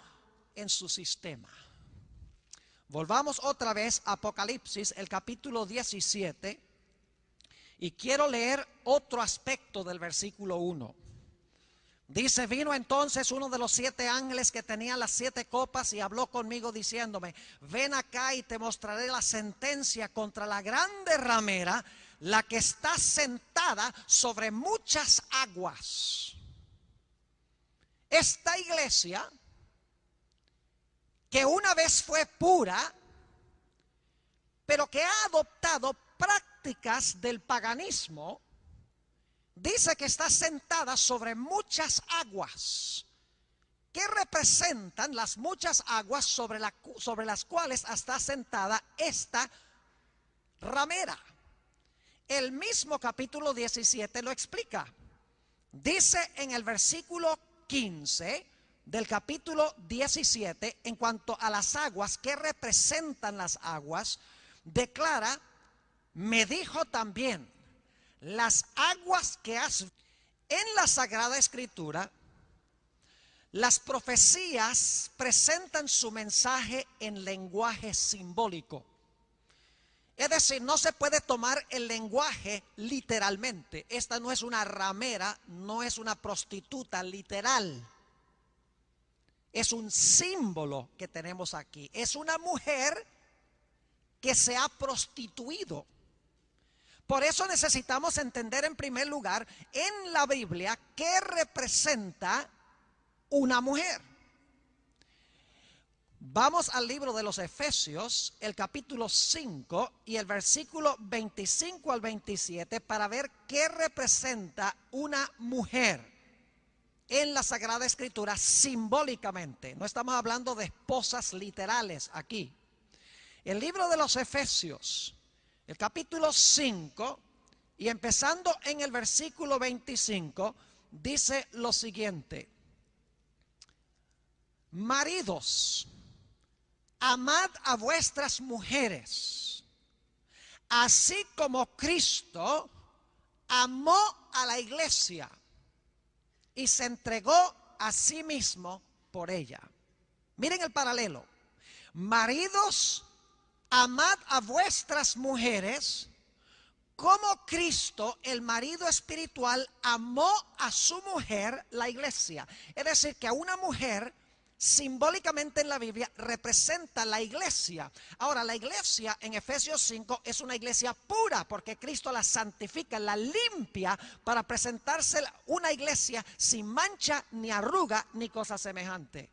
en su sistema. Volvamos otra vez a Apocalipsis, el capítulo 17, y quiero leer otro aspecto del versículo 1. Dice: vino entonces uno de los 7 ángeles que tenía las 7 copas y habló conmigo diciéndome: ven acá y te mostraré la sentencia contra la grande ramera, la que está sentada sobre muchas aguas. Esta iglesia, que una vez fue pura, pero que ha adoptado prácticas del paganismo, dice que está sentada sobre muchas aguas. ¿Qué representan las muchas aguas sobre las cuales está sentada esta ramera? El mismo capítulo 17 lo explica. Dice en el versículo 15 del capítulo 17, en cuanto a las aguas, ¿qué representan las aguas? Declara: me dijo también, las aguas que has en la Sagrada Escritura, las profecías presentan su mensaje en lenguaje simbólico. Es decir, no se puede tomar el lenguaje literalmente. Esta no es una ramera, no es una prostituta literal. Es un símbolo que tenemos aquí. Es una mujer que se ha prostituido. Por eso necesitamos entender en primer lugar en la Biblia qué representa una mujer. Vamos al libro de los Efesios, el capítulo 5 y el versículo 25 al 27 para ver qué representa una mujer en la Sagrada Escritura simbólicamente. No estamos hablando de esposas literales aquí. El libro de los Efesios, el capítulo 5 y empezando en el versículo 25, dice lo siguiente: maridos, amad a vuestras mujeres, así como Cristo amó a la iglesia y se entregó a sí mismo por ella. Miren el paralelo. Maridos, amad a vuestras mujeres como Cristo, el marido espiritual, amó a su mujer, la iglesia. Es decir, que a una mujer simbólicamente en la Biblia representa la iglesia. Ahora, la iglesia en Efesios 5 es una iglesia pura porque Cristo la santifica, la limpia para presentarse una iglesia sin mancha, ni arruga, ni cosa semejante.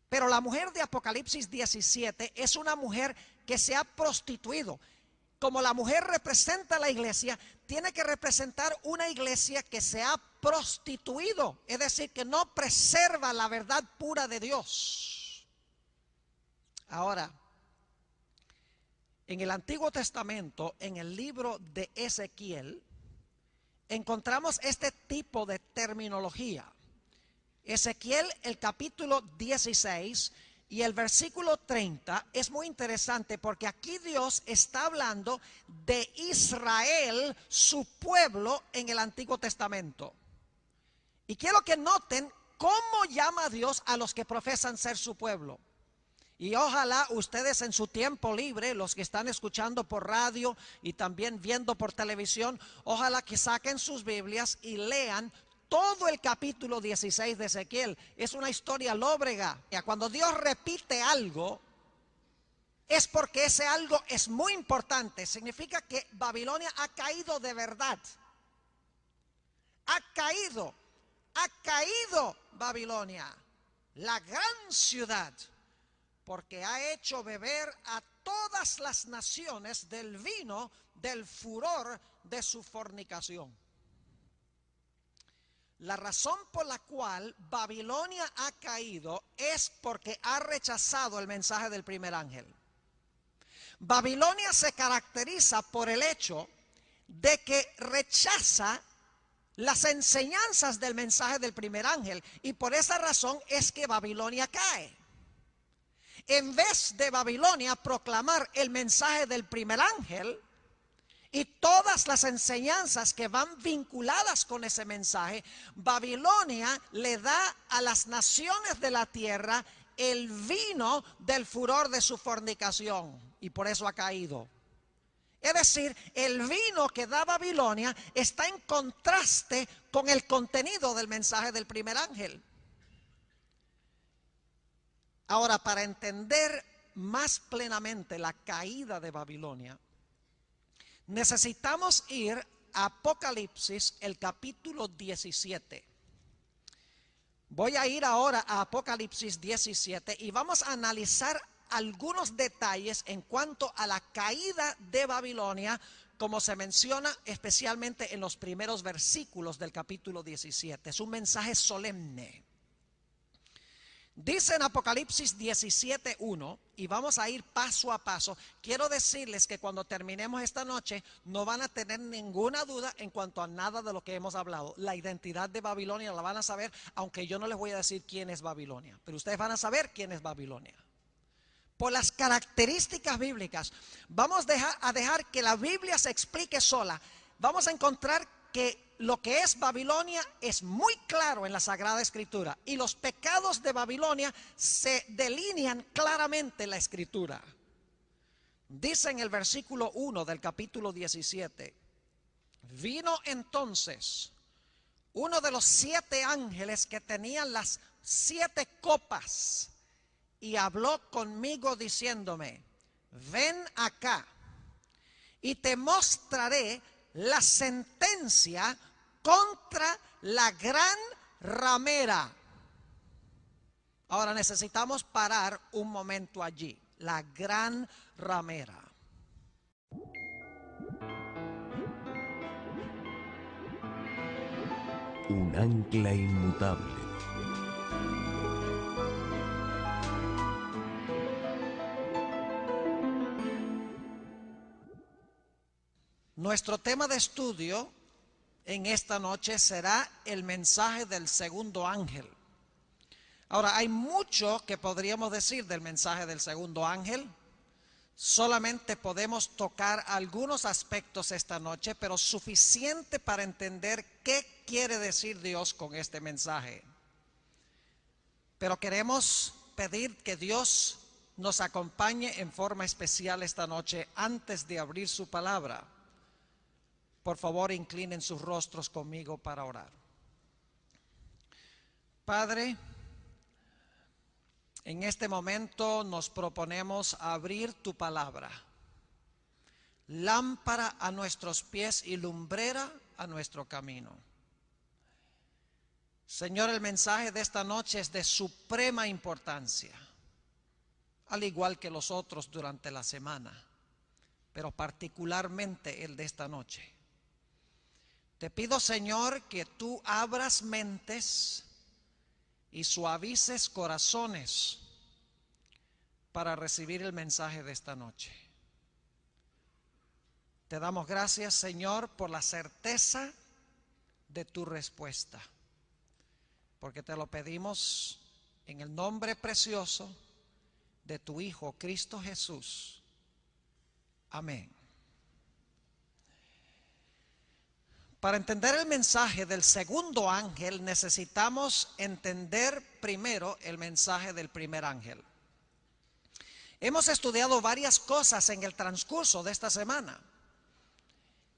Pero la mujer de Apocalipsis 17 es una mujer que se ha prostituido. Como la mujer representa a la iglesia, tiene que representar una iglesia que se ha prostituido, es decir, que no preserva la verdad pura de Dios. Ahora, en el Antiguo Testamento, en el libro de Ezequiel, encontramos este tipo de terminología. Ezequiel, el capítulo 16 y el versículo 30 es muy interesante porque aquí Dios está hablando de Israel, su pueblo en el Antiguo Testamento. Y quiero que noten cómo llama Dios a los que profesan ser su pueblo. Y ojalá ustedes en su tiempo libre, los que están escuchando por radio y también viendo por televisión, ojalá que saquen sus Biblias y lean todo el capítulo 16 de Ezequiel. Es una historia lóbrega. Cuando Dios repite algo, es porque ese algo es muy importante. Significa que Babilonia ha caído de verdad. Ha caído Babilonia, la gran ciudad, porque ha hecho beber a todas las naciones del vino del furor de su fornicación. La razón por la cual Babilonia ha caído es porque ha rechazado el mensaje del primer ángel. Babilonia se caracteriza por el hecho de que rechaza las enseñanzas del mensaje del primer ángel, y por esa razón es que Babilonia cae. En vez de Babilonia proclamar el mensaje del primer ángel y todas las enseñanzas que van vinculadas con ese mensaje, Babilonia le da a las naciones de la tierra el vino del furor de su fornicación, y por eso ha caído. Es decir, el vino que da Babilonia está en contraste con el contenido del mensaje del primer ángel. Ahora, para entender más plenamente la caída de Babilonia, necesitamos ir a Apocalipsis, el capítulo 17. Voy a ir ahora a Apocalipsis 17 y vamos a analizar algunos detalles en cuanto a la caída de Babilonia, como se menciona especialmente en los primeros versículos del capítulo 17. Es un mensaje solemne. Dice en Apocalipsis 17:1, y vamos a ir paso a paso. Quiero decirles que cuando terminemos esta noche no van a tener ninguna duda en cuanto a nada de lo que hemos hablado. La identidad de Babilonia la van a saber, aunque yo no les voy a decir quién es Babilonia, pero ustedes van a saber quién es Babilonia. Por las características bíblicas, vamos a dejar que la Biblia se explique sola. Vamos a encontrar que lo que es Babilonia es muy claro en la Sagrada Escritura, y los pecados de Babilonia se delinean claramente en la Escritura. Dice en el versículo 1 del capítulo 17: vino entonces uno de los 7 ángeles que tenían las 7 copas y habló conmigo diciéndome: ven acá y te mostraré la sentencia contra la gran ramera. Ahora necesitamos parar un momento allí. La gran ramera. Un ancla inmutable. Nuestro tema de estudio en esta noche será el mensaje del segundo ángel. Ahora, hay mucho que podríamos decir del mensaje del segundo ángel. Solamente podemos tocar algunos aspectos esta noche, pero suficiente para entender qué quiere decir Dios con este mensaje. Pero queremos pedir que Dios nos acompañe en forma especial esta noche antes de abrir su palabra. Por favor, inclinen sus rostros conmigo para orar. Padre, en este momento nos proponemos abrir tu palabra, lámpara a nuestros pies y lumbrera a nuestro camino. Señor, el mensaje de esta noche es de suprema importancia, al igual que los otros durante la semana, pero particularmente el de esta noche. Te pido, Señor, que tú abras mentes y suavices corazones para recibir el mensaje de esta noche. Te damos gracias, Señor, por la certeza de tu respuesta, porque te lo pedimos en el nombre precioso de tu Hijo, Cristo Jesús. Amén. Para entender el mensaje del segundo ángel necesitamos entender primero el mensaje del primer ángel. Hemos estudiado varias cosas en el transcurso de esta semana.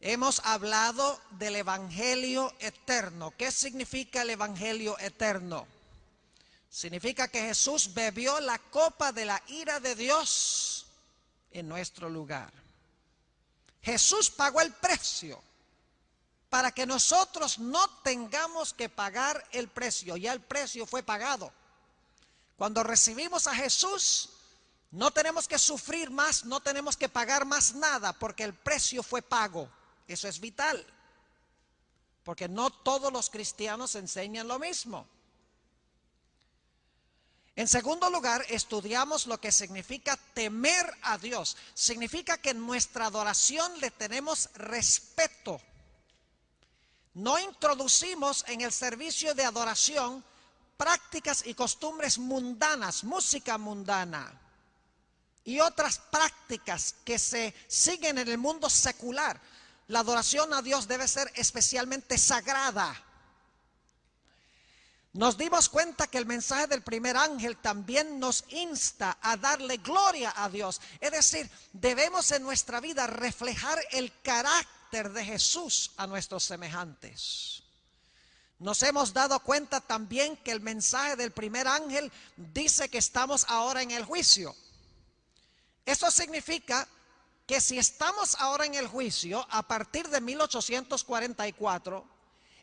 Hemos hablado del evangelio eterno. ¿Qué significa el evangelio eterno? Significa que Jesús bebió la copa de la ira de Dios en nuestro lugar. Jesús pagó el precio para que nosotros no tengamos que pagar el precio. Ya el precio fue pagado. Cuando recibimos a Jesús, no tenemos que sufrir más, no tenemos que pagar más nada, porque el precio fue pago. Eso es vital. porque no todos los cristianos enseñan lo mismo. En segundo lugar, estudiamos lo que significa temer a Dios. Significa que en nuestra adoración le tenemos respeto. No introducimos en el servicio de adoración prácticas y costumbres mundanas, música mundana y otras prácticas que se siguen en el mundo secular. La adoración a Dios debe ser especialmente sagrada. Nos dimos cuenta que el mensaje del primer ángel también nos insta a darle gloria a Dios. Es decir, debemos en nuestra vida reflejar el carácter de Jesús a nuestros semejantes. Nos hemos dado cuenta también que el mensaje del primer ángel dice que estamos ahora en el juicio. Eso significa que si estamos ahora en el juicio a partir de 1844,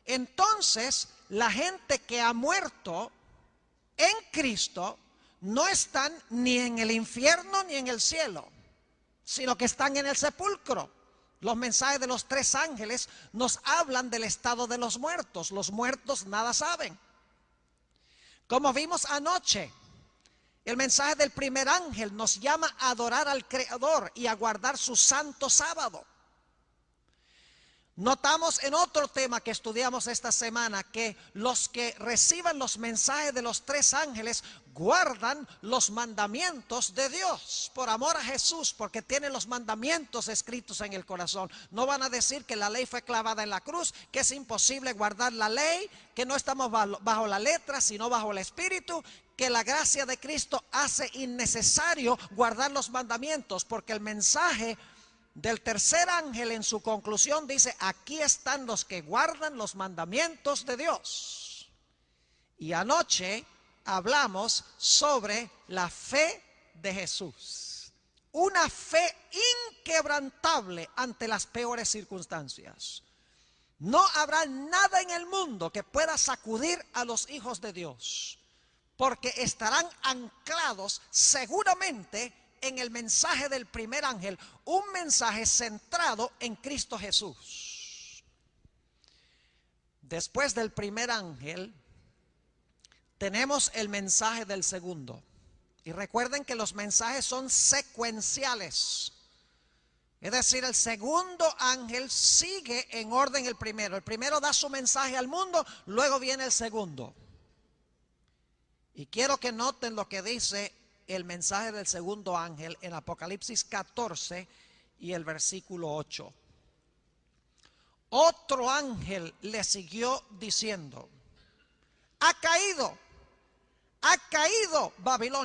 entonces la gente que ha muerto en Cristo no están ni en el infierno ni en el cielo, sino que están en el sepulcro. Los mensajes de los tres ángeles nos hablan del estado de los muertos. Los muertos nada saben. Como vimos anoche, el mensaje del primer ángel nos llama a adorar al Creador y a guardar su santo sábado. Notamos en otro tema que estudiamos esta semana que los que reciban los mensajes de los tres ángeles guardan los mandamientos de Dios por amor a Jesús, porque tienen los mandamientos escritos en el corazón. No van a decir que la ley fue clavada en la cruz, que es imposible guardar la ley, que no estamos bajo la letra sino bajo el Espíritu, que la gracia de Cristo hace innecesario guardar los mandamientos, porque el mensaje del tercer ángel en su conclusión dice: aquí están los que guardan los mandamientos de Dios. Y anoche hablamos sobre la fe de Jesús, una fe inquebrantable ante las peores circunstancias. No habrá nada en el mundo que pueda sacudir a los hijos de Dios, porque estarán anclados seguramente en el mensaje del primer ángel, un mensaje centrado en Cristo Jesús. Después del primer ángel tenemos el mensaje del segundo. Y recuerden que los mensajes son secuenciales. Es decir, el segundo ángel sigue en orden el primero. El primero da su mensaje al mundo, luego viene el segundo. Y quiero que noten lo que dice el mensaje del segundo ángel en Apocalipsis 14 y el versículo 8. Otro ángel le siguió diciendo: ha caído Babilonia